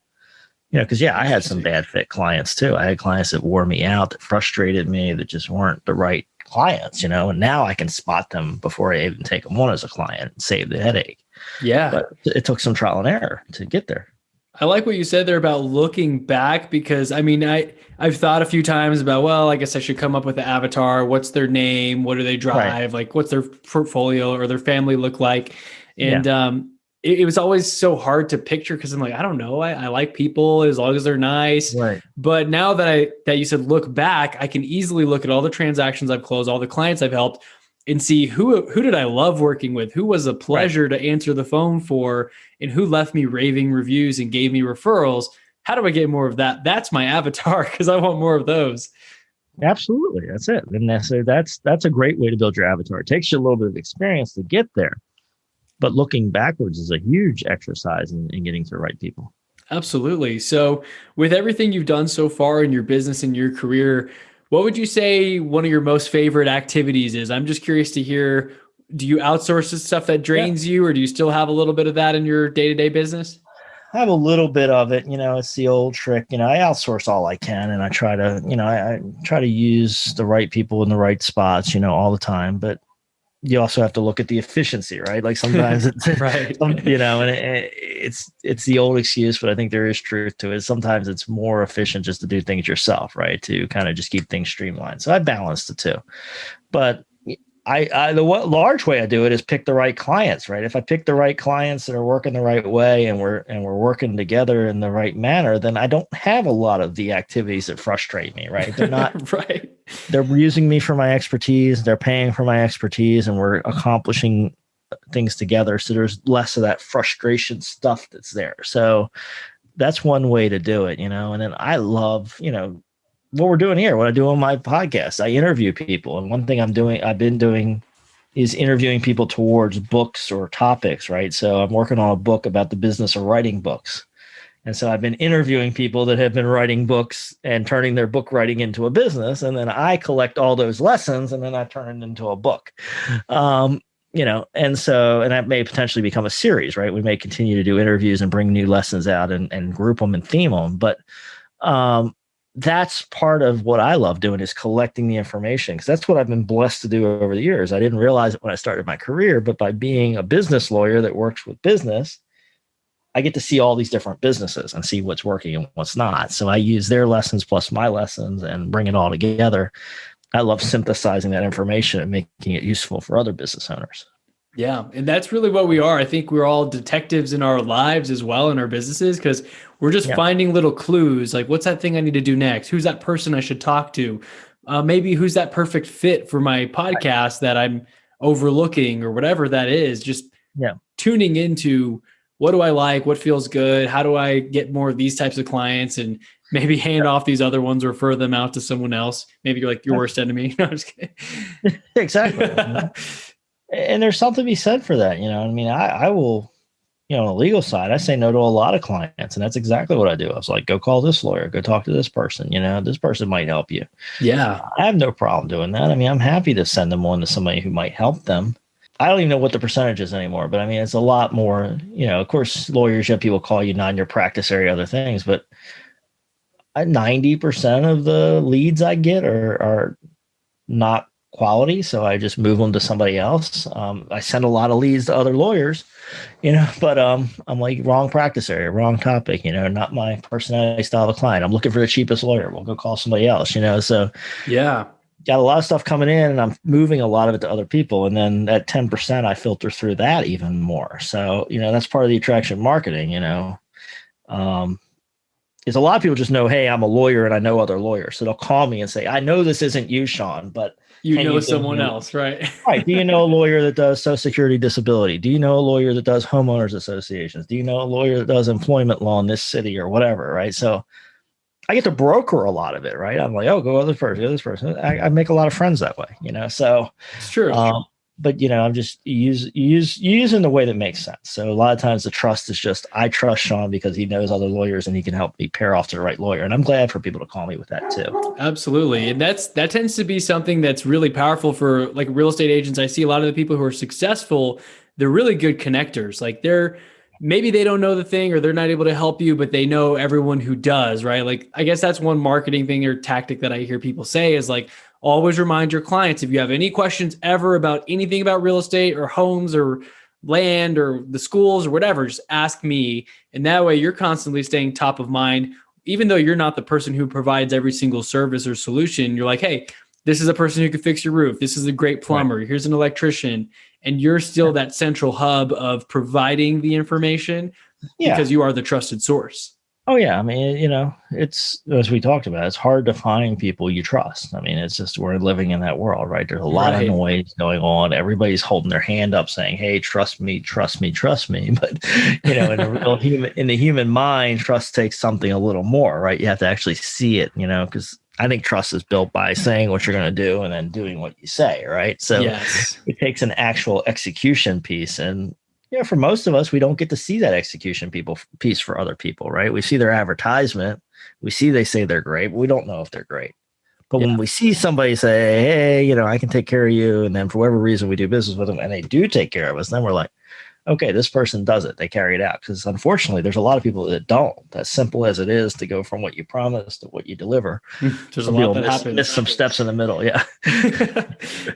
Because I had some bad fit clients too. I had clients that wore me out, that frustrated me, that just weren't the right clients, and now I can spot them before I even take them on as a client and save the headache. Yeah. But it took some trial and error to get there. I like what you said there about looking back, because I mean, I've thought a few times about, well, I guess I should come up with the avatar. What's their name? What do they drive? Right. Like, what's their portfolio or their family look like? And it was always so hard to picture, because I'm like, I don't know. I like people as long as they're nice. Right. But now that you said look back, I can easily look at all the transactions I've closed, all the clients I've helped, and see who did I love working with, who was a pleasure to answer the phone for, and who left me raving reviews and gave me referrals. How do I get more of that? That's my avatar, because I want more of those. Absolutely. That's it. And that's a great way to build your avatar. It takes you a little bit of experience to get there, but looking backwards is a huge exercise in getting to the right people. Absolutely. So, with everything you've done so far in your business and your career, what would you say one of your most favorite activities is? I'm just curious to hear, do you outsource the stuff that Yeah. drains you, or do you still have a little bit of that in your day-to-day business? I have a little bit of it, it's the old trick, I outsource all I can and I try to, I try to use the right people in the right spots, all the time. But you also have to look at the efficiency, right? Like sometimes it's, Right. and it's the old excuse, but I think there is truth to it. Sometimes it's more efficient just to do things yourself, right? To kind of just keep things streamlined. So I balance the two. But the large way I do it is pick the right clients, right? If I pick the right clients that are working the right way and we're working together in the right manner, then I don't have a lot of the activities that frustrate me, right? They're not Right. They're using me for my expertise, they're paying for my expertise, and we're accomplishing things together. So there's less of that frustration stuff that's there. So that's one way to do it, and then I love, what we're doing here, what I do on my podcast. I interview people. And one thing I've been doing is interviewing people towards books or topics, right? So I'm working on a book about the business of writing books. And so I've been interviewing people that have been writing books and turning their book writing into a business. And then I collect all those lessons and then I turn it into a book. And that may potentially become a series, right? We may continue to do interviews and bring new lessons out and group them and theme them. But that's part of what I love doing is collecting the information, because that's what I've been blessed to do over the years. I didn't realize it when I started my career, but by being a business lawyer that works with business, I get to see all these different businesses and see what's working and what's not. So I use their lessons plus my lessons and bring it all together. I love synthesizing that information and making it useful for other business owners. Yeah. And that's really what we are. I think we're all detectives in our lives as well, in our businesses, because we're just finding little clues. Like, what's that thing I need to do next? Who's that person I should talk to? Maybe who's that perfect fit for my podcast that I'm overlooking, or whatever that is. Just tuning into, what do I like? What feels good? How do I get more of these types of clients, and maybe hand off these other ones, or refer them out to someone else? Maybe you're like your worst enemy. No, I'm just kidding. Exactly. And there's something to be said for that. I will, on the legal side, I say no to a lot of clients, and that's exactly what I do. I was like, go call this lawyer, go talk to this person. This person might help you. Yeah. I have no problem doing that. I'm happy to send them on to somebody who might help them. I don't even know what the percentage is anymore, but it's a lot more, of course, lawyers, you have people call you not in your practice area, other things, but 90% of the leads I get are not quality. So I just move them to somebody else. I send a lot of leads to other lawyers, but I'm like, wrong practice area, wrong topic, not my personality style of client. I'm looking for the cheapest lawyer. We'll go call somebody else, so yeah. Got a lot of stuff coming in and I'm moving a lot of it to other people. And then that 10%, I filter through that even more. So, that's part of the attraction marketing, is a lot of people just know, hey, I'm a lawyer and I know other lawyers. So they'll call me and say, I know this isn't you, Shawn, but you know someone else, right? Right. Do you know a lawyer that does Social Security disability? Do you know a lawyer that does homeowners associations? Do you know a lawyer that does employment law in this city or whatever? Right. So I get to broker a lot of it, right? I'm like, oh, go other person, go this person. I make a lot of friends that way, So it's true. But I'm just using the way that makes sense. So a lot of times the trust is just, I trust Shawn because he knows other lawyers and he can help me pair off to the right lawyer. And I'm glad for people to call me with that too. Absolutely. And that tends to be something that's really powerful for like real estate agents. I see a lot of the people who are successful, they're really good connectors. Like maybe they don't know the thing or they're not able to help you, but they know everyone who does, right? Like, I guess that's one marketing thing or tactic that I hear people say is like, always remind your clients, if you have any questions ever about anything about real estate or homes or land or the schools or whatever, just ask me. And that way you're constantly staying top of mind, even though you're not the person who provides every single service or solution. You're like, hey, this is a person who can fix your roof. This is a great plumber. Right. Here's an electrician. And you're still that central hub of providing the information because you are the trusted source. Oh, yeah. It's, as we talked about, it's hard to find people you trust. It's just, we're living in that world, right? There's a lot of noise going on. Everybody's holding their hand up saying, hey, trust me, trust me, trust me. But, in the human mind, trust takes something a little more, right? You have to actually see it, because I think trust is built by saying what you're going to do and then doing what you say, right? So it takes an actual execution piece. And Yeah, for most of us, we don't get to see that execution piece for other people, right? We see their advertisement, we see they say they're great, but we don't know if they're great. But when we see somebody say, hey, I can take care of you, and then for whatever reason we do business with them and they do take care of us, then we're like, okay, this person does it. They carry it out. Because unfortunately, there's a lot of people that don't. As simple as it is to go from what you promise to what you deliver. There's a lot that happens. Miss some steps in the middle. Yeah.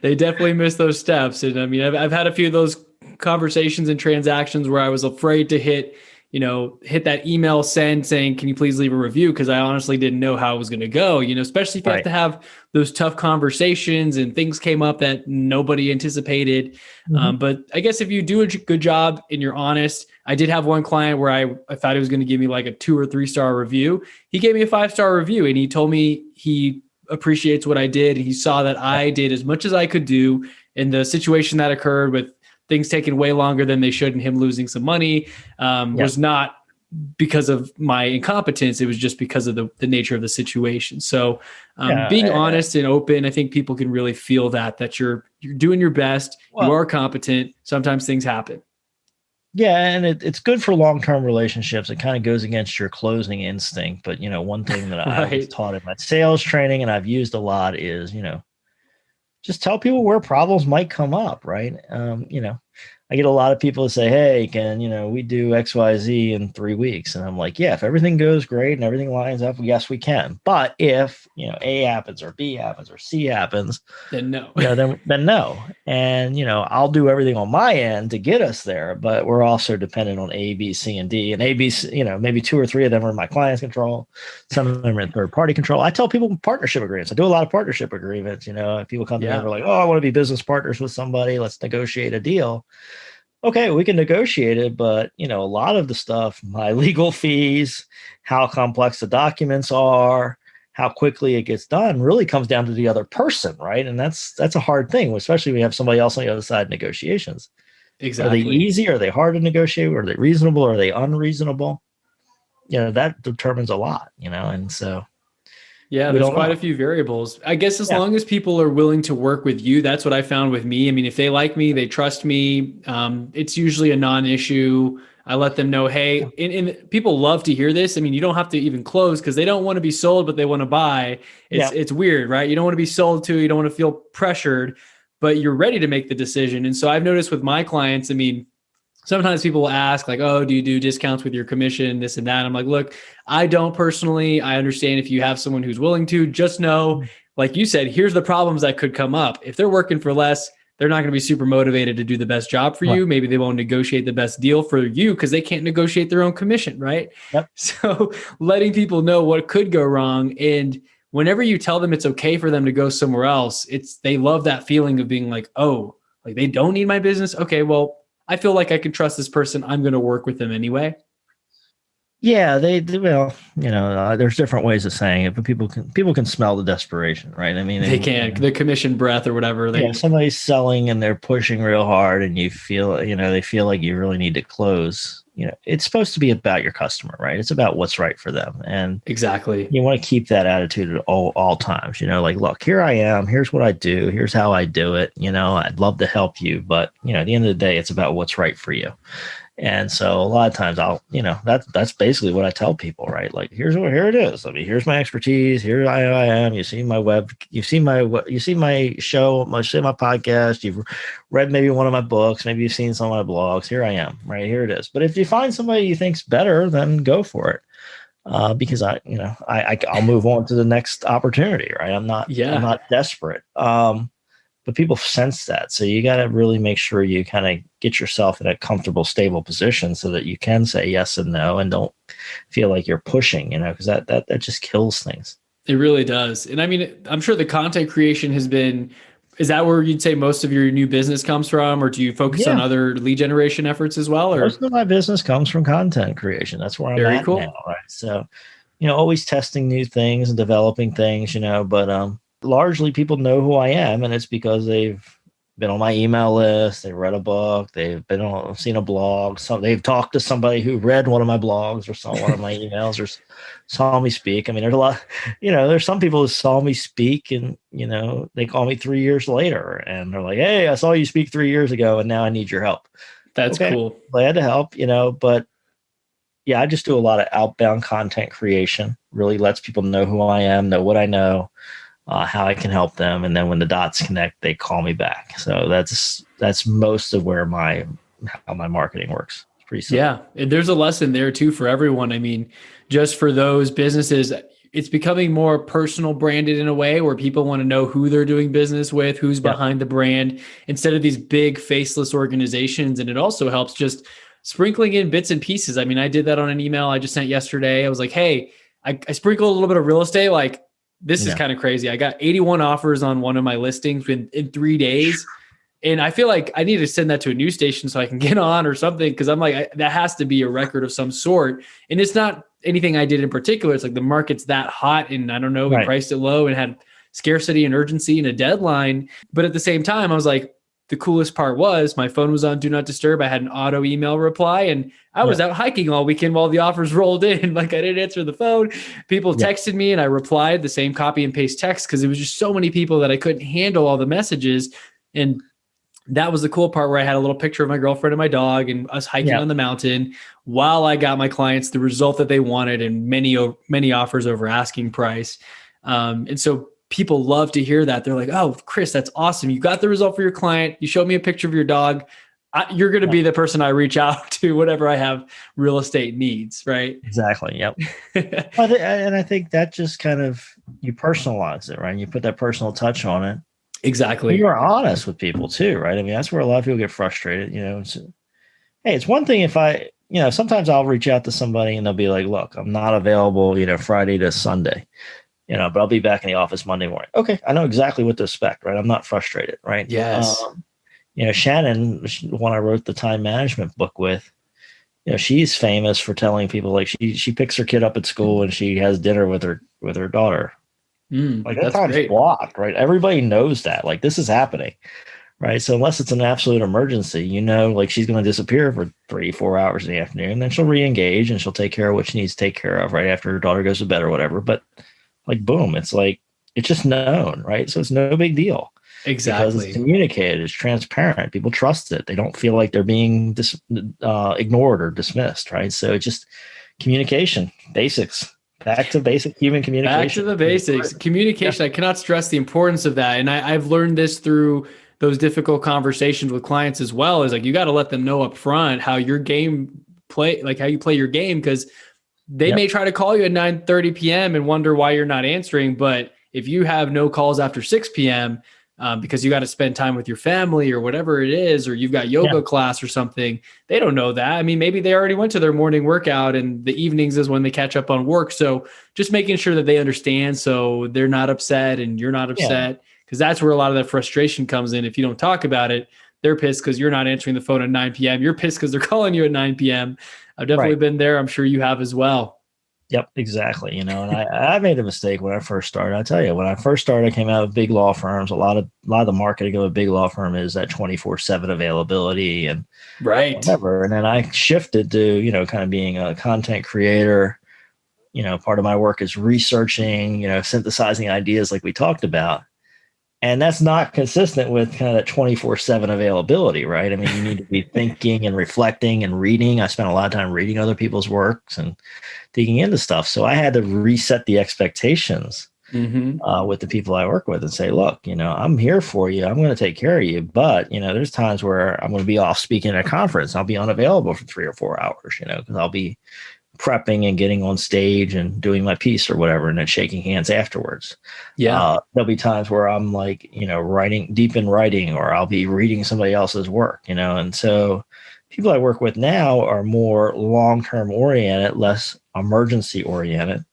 They definitely miss those steps. And I mean, I've had a few of those conversations and transactions where I was afraid to hit that email send saying, can you please leave a review? Because I honestly didn't know how it was going to go, especially if you have to have those tough conversations and things came up that nobody anticipated. But I guess if you do a good job and you're honest, I did have one client where I thought he was going to give me like a 2 or 3 star review. He gave me a 5-star review and he told me he appreciates what I did. He saw that I did as much as I could do in the situation that occurred with things taking way longer than they should and him losing some money was not because of my incompetence. It was just because of the nature of the situation. So being honest and open, I think people can really feel that you're doing your best. You are competent. Sometimes things happen. Yeah. And it's good for long-term relationships. It kind of goes against your closing instinct. But, one thing that I was taught in my sales training and I've used a lot is, just tell people where problems might come up, right? I get a lot of people to say, hey, can, we do XYZ in 3 weeks? And I'm like, yeah, if everything goes great and everything lines up, yes, we can. But if, A happens or B happens or C happens, then no. then no. And, I'll do everything on my end to get us there, but we're also dependent on A, B, C, and D. And A, B, C, maybe 2 or 3 of them are in my client's control. Some of them are in third-party control. I tell people partnership agreements. I do a lot of partnership agreements. If people come to me and they're like, oh, I want to be business partners with somebody. Let's negotiate a deal. Okay, we can negotiate it, but a lot of the stuff, my legal fees, how complex the documents are, how quickly it gets done, really comes down to the other person, right? And that's a hard thing, especially when you have somebody else on the other side of negotiations. Exactly. Are they easy? Are they hard to negotiate? Are they reasonable? Are they unreasonable? That determines a lot, and so. Yeah, there's quite a few variables. I guess as long as people are willing to work with you, that's what I found with me. I mean, if they like me, they trust me, it's usually a non-issue. I let them know, hey, and people love to hear this. I mean, you don't have to even close because they don't want to be sold, but they want to buy. It's weird, right? You don't want to be sold to, you don't want to feel pressured, but you're ready to make the decision. And so I've noticed with my clients, I mean, sometimes people will ask like, oh, do you do discounts with your commission, this and that? I'm like, look, I don't personally. I understand if you have someone who's willing to, just know, like you said, here's the problems that could come up. If they're working for less, they're not going to be super motivated to do the best job for you. Maybe they won't negotiate the best deal for you because they can't negotiate their own commission, right? Yep. So letting people know what could go wrong. And whenever you tell them it's okay for them to go somewhere else, they love that feeling of being like, oh, like they don't need my business. Okay, well, I feel like I can trust this person. I'm going to work with them anyway. Yeah, there's different ways of saying it, but people can smell the desperation, right? I mean, they can, the commission breath or whatever. Somebody's selling and they're pushing real hard and you feel, they feel like you really need to close. It's supposed to be about your customer, right? It's about what's right for them. And exactly, you want to keep that attitude at all times, like, look, here I am, here's what I do, here's how I do it. I'd love to help you, but at the end of the day, it's about what's right for you. And so a lot of times that's basically what I tell people, right? Like, here it is. I mean, here's my expertise. Here I am. You've seen my show, you see my podcast. You've read maybe one of my books. Maybe you've seen some of my blogs. Here I am, right? Here it is. But if you find somebody you think's better, then go for it. Because I'll move on to the next opportunity, right? I'm not desperate. But people sense that. So you got to really make sure you kind of get yourself in a comfortable, stable position so that you can say yes and no and don't feel like you're pushing, because that just kills things. It really does. And I mean, I'm sure the content creation is that where you'd say most of your new business comes from, or do you focus on other lead generation efforts as well? Or? Most of my business comes from content creation. That's where I'm at now, right? So, always testing new things and developing things, but largely people know who I am, and it's because they've been on my email list, they've read a book, they've seen a blog, they've talked to somebody who read one of my blogs or saw one of my emails or saw me speak. I mean, there's a lot, there's some people who saw me speak and, they call me 3 years later and they're like, hey, I saw you speak 3 years ago and now I need your help. That's Okay, cool. glad to help, but yeah, I just do a lot of outbound content creation, really lets people know who I am, know what I know, how I can help them. And then when the dots connect, they call me back. So that's most of how my marketing works. It's pretty simple. Yeah. And there's a lesson there too for everyone. I mean, just for those businesses, it's becoming more personal branded in a way where people want to know who they're doing business with, who's Yep. behind the brand instead of these big faceless organizations. And it also helps just sprinkling in bits and pieces. I mean, I did that on an email I just sent yesterday. I was like, hey, I sprinkled a little bit of real estate. Like, this is Yeah. kind of crazy. I got 81 offers on one of my listings in 3 days. And I feel like I need to send that to a news station so I can get on or something. Cause I'm like, that has to be a record of some sort. And it's not anything I did in particular. It's like the market's that hot and I don't know, we Right. priced it low and had scarcity and urgency and a deadline. But at the same time, I was like, the coolest part was my phone was on do not disturb. I had an auto email reply and I was out hiking all weekend while the offers rolled in. Like I didn't answer the phone. People texted me and I replied the same copy and paste text because it was just so many people that I couldn't handle all the messages. And that was the cool part where I had a little picture of my girlfriend and my dog and us hiking on the mountain while I got my clients the result that they wanted and many offers over asking price. And so people love to hear that. They're like, oh, Chris, that's awesome. You got the result for your client. You showed me a picture of your dog. You're going to be the person I reach out to whenever I have real estate needs. Right. Exactly. Yep. And I think that just kind of, you personalize it, right? You put that personal touch on it. Exactly. You're honest with people too, right? I mean, that's where a lot of people get frustrated. Hey, it's one thing if sometimes I'll reach out to somebody and they'll be like, look, I'm not available, Friday to Sunday, but I'll be back in the office Monday morning. Okay. I know exactly what to expect, right? I'm not frustrated, right? Yes. Shannon, the one I wrote the time management book with, she's famous for telling people like she picks her kid up at school and she has dinner with her daughter. Like that time's great. blocked, right? Everybody knows that. Like this is happening, right? So unless it's an absolute emergency, like she's going to disappear for 3-4 hours in the afternoon, then she'll re-engage and she'll take care of what she needs to take care of right after her daughter goes to bed or whatever. But like, boom, it's like it's just known, right? So it's no big deal. Exactly. Because it's communicated, it's transparent. People trust it. They don't feel like they're being ignored or dismissed, right? So it's just communication, basics. Back to basic human communication. Back to the basics. Communication. I cannot stress the importance of that. And I've learned this through those difficult conversations with clients as well, is like, you got to let them know up front how your game play, like how you play your game. Cause they may try to call you at 9:30 PM and wonder why you're not answering. But if you have no calls after 6 PM, because you got to spend time with your family or whatever it is, or you've got yoga class or something, they don't know that. I mean, maybe they already went to their morning workout and the evenings is when they catch up on work. So just making sure that they understand so they're not upset and you're not upset, because that's where a lot of that frustration comes in. If you don't talk about it, they're pissed because you're not answering the phone at 9 PM. You're pissed because they're calling you at 9 PM. I've definitely been there. I'm sure you have as well. Yep, exactly. And I made a mistake when I first started. I tell you, when I first started, I came out of big law firms. A lot of the marketing of a big law firm is that 24/7 availability and whatever. And then I shifted to, kind of being a content creator. Part of my work is researching, synthesizing ideas like we talked about. And that's not consistent with kind of that 24/7 availability, right? I mean, you need to be thinking and reflecting and reading. I spent a lot of time reading other people's works and digging into stuff. So I had to reset the expectations with the people I work with and say, look, I'm here for you. I'm going to take care of you. But, there's times where I'm going to be off speaking at a conference. I'll be unavailable for 3 or 4 hours, because I'll be prepping and getting on stage and doing my piece or whatever, and then shaking hands afterwards. There'll be times where I'm like, writing deep in writing, or I'll be reading somebody else's work, and so people I work with now are more long-term oriented, less emergency oriented.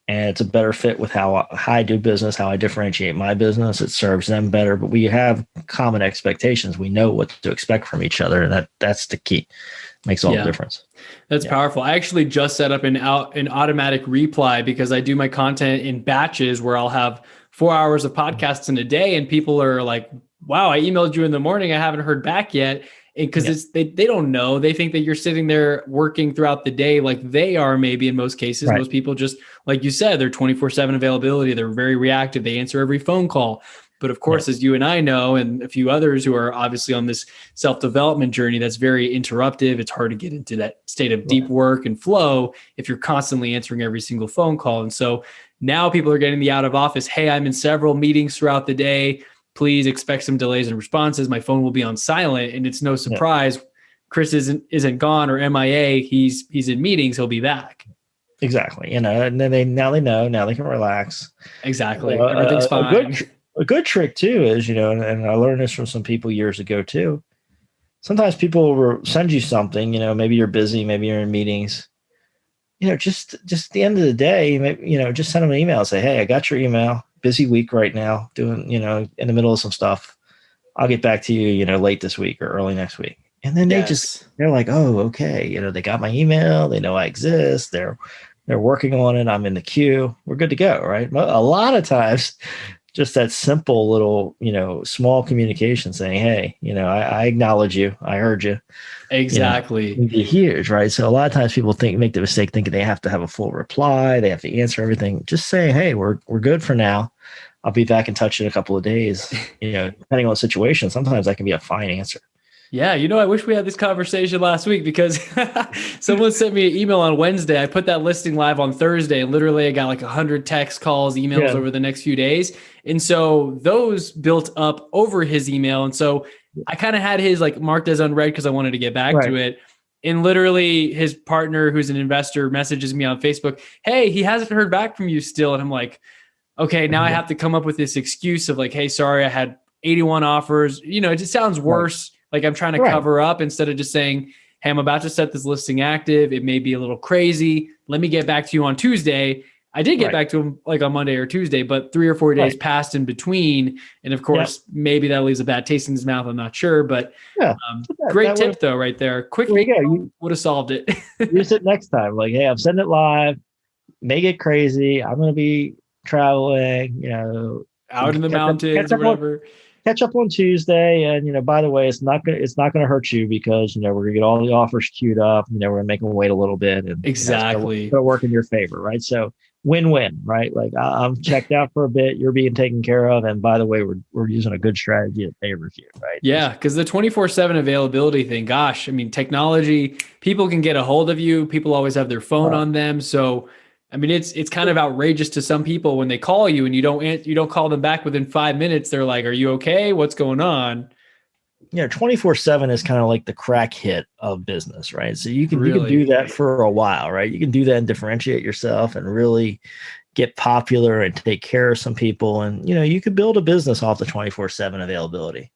And it's a better fit with how I do business, how I differentiate my business. It serves them better, but we have common expectations. We know what to expect from each other. And that's the key. Makes all the difference. That's powerful. I actually just set up an automatic reply because I do my content in batches where I'll have 4 hours of podcasts in a day and people are like, wow, I emailed you in the morning. I haven't heard back yet. Because they don't know. They think that you're sitting there working throughout the day like they are maybe in most cases. Most people just, like you said, they're 24/7 availability. They're very reactive. They answer every phone call. But of course, as you and I know, and a few others who are obviously on this self-development journey, that's very interruptive. It's hard to get into that state of deep work and flow if you're constantly answering every single phone call. And so now people are getting the out of office. Hey, I'm in several meetings throughout the day. Please expect some delays in responses. My phone will be on silent. And it's no surprise. Chris isn't gone or MIA. He's in meetings. He'll be back. Exactly. And then they know, now they can relax. Exactly. Everything's fine. A good trick too is, and I learned this from some people years ago too. Sometimes people will send you something, maybe you're busy, maybe you're in meetings, just at the end of the day, maybe, just send them an email and say, hey, I got your email, busy week right now, doing, in the middle of some stuff. I'll get back to you, late this week or early next week. And then they're like, oh, okay. They got my email. They know I exist. They're working on it. I'm in the queue. We're good to go. Right. A lot of times, just that simple little, small communication saying, hey, I acknowledge you. I heard you. Exactly. Can be huge, right? So a lot of times people make the mistake thinking they have to have a full reply. They have to answer everything. Just say, hey, we're good for now. I'll be back in touch in a couple of days. Depending on the situation, sometimes that can be a fine answer. Yeah, I wish we had this conversation last week because someone sent me an email on Wednesday. I put that listing live on Thursday, and literally I got like 100 texts, calls, emails over the next few days. And so those built up over his email. And so I kind of had his like marked as unread because I wanted to get back to it. And literally his partner, who's an investor, messages me on Facebook, hey, he hasn't heard back from you still. And I'm like, okay, now I have to come up with this excuse of like, hey, sorry, I had 81 offers. It just sounds worse. Like I'm trying to cover up instead of just saying, hey, I'm about to set this listing active. It may be a little crazy. Let me get back to you on Tuesday. I did get back to him like on Monday or Tuesday, but 3 or 4 days passed in between. And of course, maybe that leaves a bad taste in his mouth. I'm not sure, but great tip though, right there. Quick would have solved it. Use it next time. Like, hey, I'm sending it live. Make it crazy. I'm going to be traveling, out in the mountains or whatever. Catch up on Tuesday, and by the way, it's not gonna hurt you because we're gonna get all the offers queued up. We're gonna make them wait a little bit, and exactly it'll work in your favor, right? So win-win, right? Like I'm checked out for a bit, you're being taken care of, and by the way, we're using a good strategy that favors you, right? Yeah, because the 24/7 availability thing, gosh, I mean, technology, people can get a hold of you. People always have their phone on them, so. I mean, it's kind of outrageous to some people when they call you and you don't call them back within 5 minutes. They're like, "Are you okay? What's going on?" 24/7 is kind of like the crack hit of business, right? So you can do that for a while, right? You can do that and differentiate yourself and really get popular and take care of some people, and you could build a business off the 24/7 availability.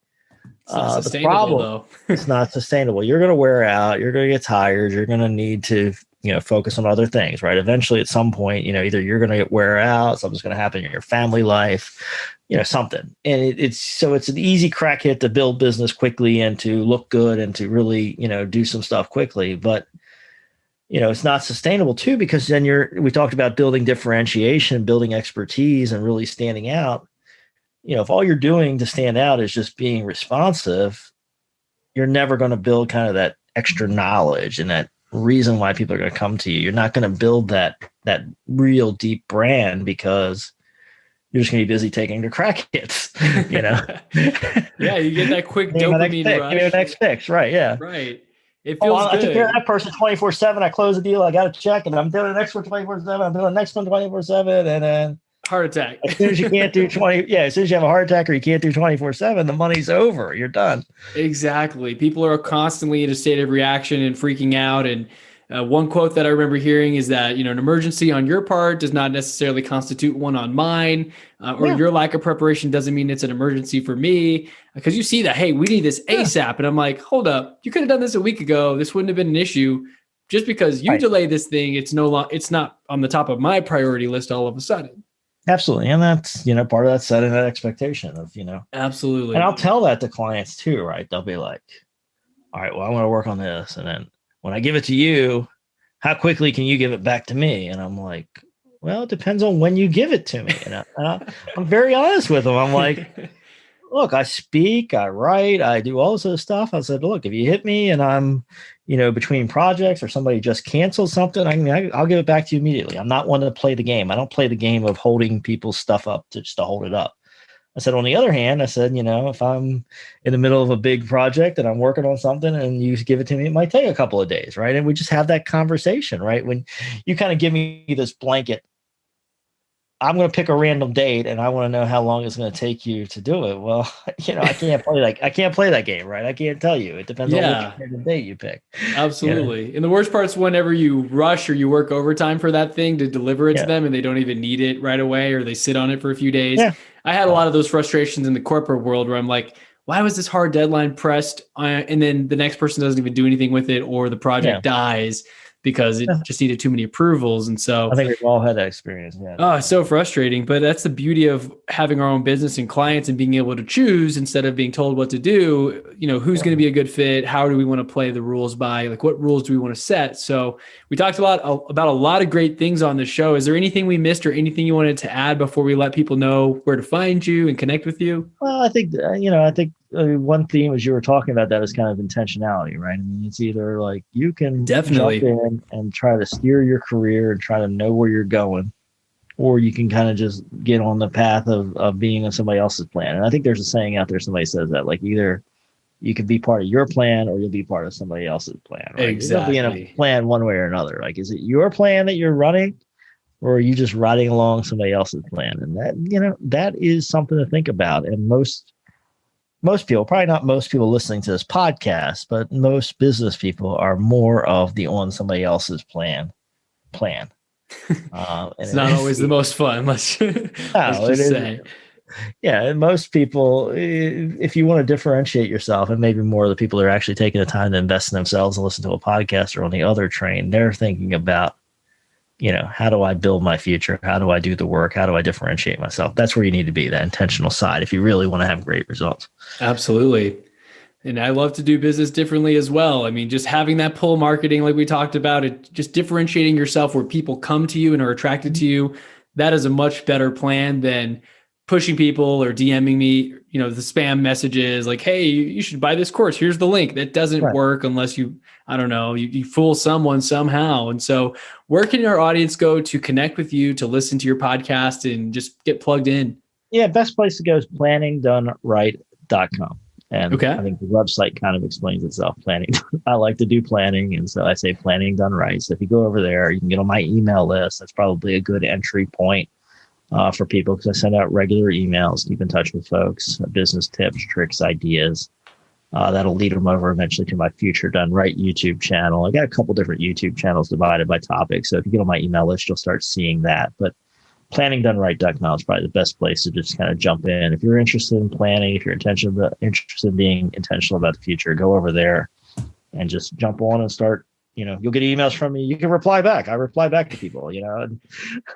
It's not the problem, though. It's not sustainable. You're going to wear out. You're going to get tired. You're going to need to focus on other things, right? Eventually at some point, either you're going to get wear out, something's going to happen in your family life, something. And it's an easy crack hit to build business quickly and to look good and to really, do some stuff quickly. But, it's not sustainable too, because then we talked about building differentiation, building expertise and really standing out. If all you're doing to stand out is just being responsive, you're never going to build kind of that extra knowledge and that reason why people are going to come to you. You're not going to build that real deep brand because you're just going to be busy taking the crack hits, Yeah, you get that quick dopamine rush. Give me the next fix, right? Yeah, right. It feels good. I took care of that person 24/7. I close the deal. I got a check, and I'm doing the next one 24/7. I'm doing the next one 24/7, and then heart attack. As soon as you can't do 20, as soon as you have a heart attack or you can't do 24/7, the money's over. You're done. Exactly. People are constantly in a state of reaction and freaking out. And one quote that I remember hearing is that, an emergency on your part does not necessarily constitute one on mine, or your lack of preparation doesn't mean it's an emergency for me. Because you see that, hey, we need this ASAP. And I'm like, hold up, you could have done this a week ago. This wouldn't have been an issue. Just because you delay this thing, it's not on the top of my priority list all of a sudden. Absolutely. And that's, part of that setting that expectation of, Absolutely. And I'll tell that to clients too, right? They'll be like, all right, well, I want to work on this. And then when I give it to you, how quickly can you give it back to me? And I'm like, well, it depends on when you give it to me. And I'm very honest with them. I'm like, look, I speak, I write, I do all this other stuff. I said, look, if you hit me and I'm, between projects or somebody just canceled something, I'll give it back to you immediately. I'm not one to play the game. I don't play the game of holding people's stuff up just to hold it up. I said, on the other hand, I said, if I'm in the middle of a big project and I'm working on something and you give it to me, it might take a couple of days, right? And we just have that conversation, right? When you kind of give me this blanket, I'm going to pick a random date and I want to know how long it's going to take you to do it. Well, I can't play that game, right? I can't tell you. It depends on which random date you pick. Absolutely. And the worst part is whenever you rush or you work overtime for that thing to deliver it to them and they don't even need it right away, or they sit on it for a few days. Yeah. I had a lot of those frustrations in the corporate world where I'm like, why was this hard deadline pressed? And then the next person doesn't even do anything with it, or the project dies because it just needed too many approvals. And so I think we've all had that experience. Yeah. Oh, it's so frustrating, but that's the beauty of having our own business and clients and being able to choose instead of being told what to do. Who's going to be a good fit? How do we want to play the rules by? Like, what rules do we want to set? So we talked about a lot of great things on the show. Is there anything we missed or anything you wanted to add before we let people know where to find you and connect with you? Well, I think, one theme as you were talking about that is kind of intentionality, right? I mean, it's either like you can definitely jump in and try to steer your career and try to know where you're going, or you can kind of just get on the path of being on somebody else's plan. And I think there's a saying out there, somebody says that, like, either you can be part of your plan or you'll be part of somebody else's plan, right? Exactly. You'll be in a plan one way or another. Like, is it your plan that you're running, or are you just riding along somebody else's plan? And that is something to think about. And most people, probably not most people listening to this podcast, but most business people are more of the on somebody else's plan. It's not always the most fun. Let's just say. Yeah, and most people, if you want to differentiate yourself, and maybe more of the people that are actually taking the time to invest in themselves and listen to a podcast or on the other train, they're thinking about, how do I build my future? How do I do the work? How do I differentiate myself? That's where you need to be, that intentional side, if you really want to have great results. Absolutely. And I love to do business differently as well. I mean, just having that pull marketing, like we talked about, it just differentiating yourself where people come to you and are attracted to you. That is a much better plan than pushing people or DMing me, the spam messages like, hey, you should buy this course. Here's the link. That doesn't work unless you fool someone somehow. And so where can our audience go to connect with you, to listen to your podcast and just get plugged in? Yeah, best place to go is planningdoneright.com. And I think the website kind of explains itself. Planning. I like to do planning. And so I say planning done right. So if you go over there, you can get on my email list. That's probably a good entry point for people, because I send out regular emails, keep in touch with folks, business tips, tricks, ideas. That'll lead them over eventually to my Future Done Right YouTube channel. I got a couple different YouTube channels divided by topic. So if you get on my email list, you'll start seeing that. But planningdoneright.com is probably the best place to just kind of jump in. If you're interested in planning, if you're interested in being intentional about the future, go over there and just jump on and start. You'll get emails from me. You can reply back. I reply back to people,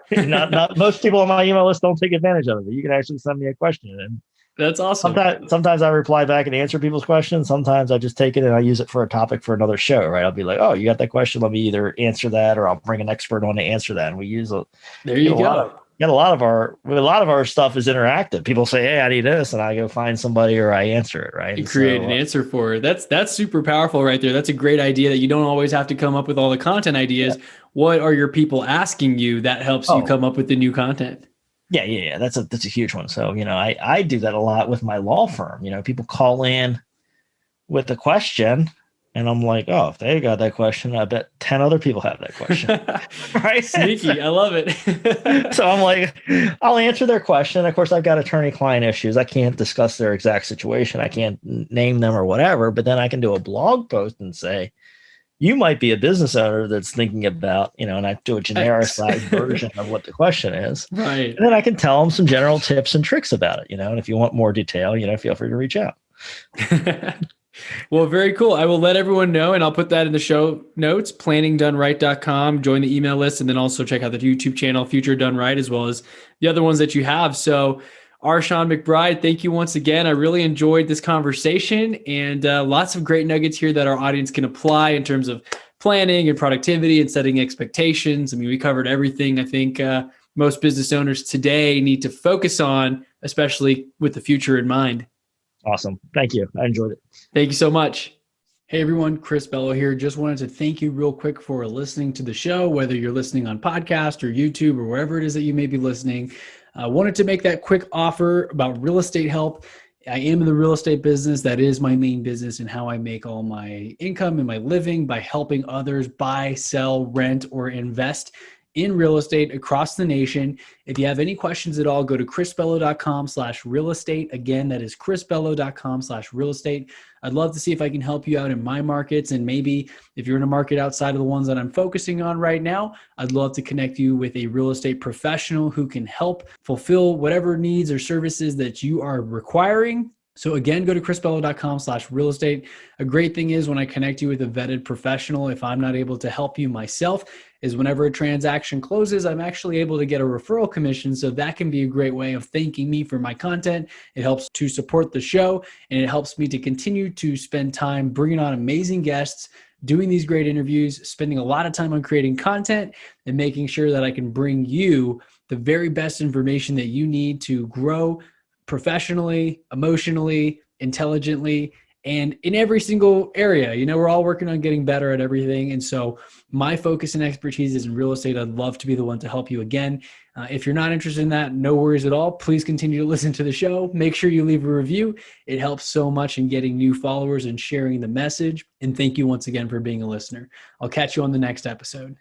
not most people on my email list don't take advantage of it. You can actually send me a question. And that's awesome. Sometimes I reply back and answer people's questions. Sometimes I just take it and I use it for a topic for another show, right? I'll be like, oh, you got that question. Let me either answer that, or I'll bring an expert on to answer that. And we use it. There you go. A lot of our stuff is interactive. People say, hey, I need this, and I go find somebody or I answer it, right? You create an answer for it. That's super powerful right there. That's a great idea that you don't always have to come up with all the content ideas. Yeah. What are your people asking you that helps you come up with the new content? Yeah. That's a huge one. So, I do that a lot with my law firm. People call in with a question, and I'm like, oh, if they got that question, I bet 10 other people have that question. Right? Sneaky. I love it. So I'm like, I'll answer their question. Of course, I've got attorney-client issues. I can't discuss their exact situation. I can't name them or whatever, but then I can do a blog post and say, you might be a business owner that's thinking about, and I do a genericized version of what the question is. Right. And then I can tell them some general tips and tricks about it, and if you want more detail, feel free to reach out. Well, very cool. I will let everyone know, and I'll put that in the show notes, planningdoneright.com, join the email list, and then also check out the YouTube channel, Future Done Right, as well as the other ones that you have. So Shawn McBride, thank you once again. I really enjoyed this conversation, and lots of great nuggets here that our audience can apply in terms of planning and productivity and setting expectations. I mean, we covered everything I think most business owners today need to focus on, especially with the future in mind. Awesome. Thank you. I enjoyed it. Thank you so much. Hey everyone, Chris Bello here. Just wanted to thank you real quick for listening to the show, whether you're listening on podcast or YouTube or wherever it is that you may be listening. I wanted to make that quick offer about real estate help. I am in the real estate business. That is my main business and how I make all my income and my living by helping others buy, sell, rent, or invest in real estate across the nation. If you have any questions at all, go to chrisbello.com/real estate. Again, that is chrisbello.com/real estate. I'd love to see if I can help you out in my markets. And maybe if you're in a market outside of the ones that I'm focusing on right now, I'd love to connect you with a real estate professional who can help fulfill whatever needs or services that you are requiring. So again, go to chrisbello.com/real estate. A great thing is when I connect you with a vetted professional, if I'm not able to help you myself, is whenever a transaction closes, I'm actually able to get a referral commission. So that can be a great way of thanking me for my content. It helps to support the show, and it helps me to continue to spend time bringing on amazing guests, doing these great interviews, spending a lot of time on creating content, and making sure that I can bring you the very best information that you need to grow professionally, emotionally, intelligently, and in every single area. You know, we're all working on getting better at everything. And so my focus and expertise is in real estate. I'd love to be the one to help you again. If you're not interested in that, no worries at all. Please continue to listen to the show. Make sure you leave a review. It helps so much in getting new followers and sharing the message. And thank you once again for being a listener. I'll catch you on the next episode.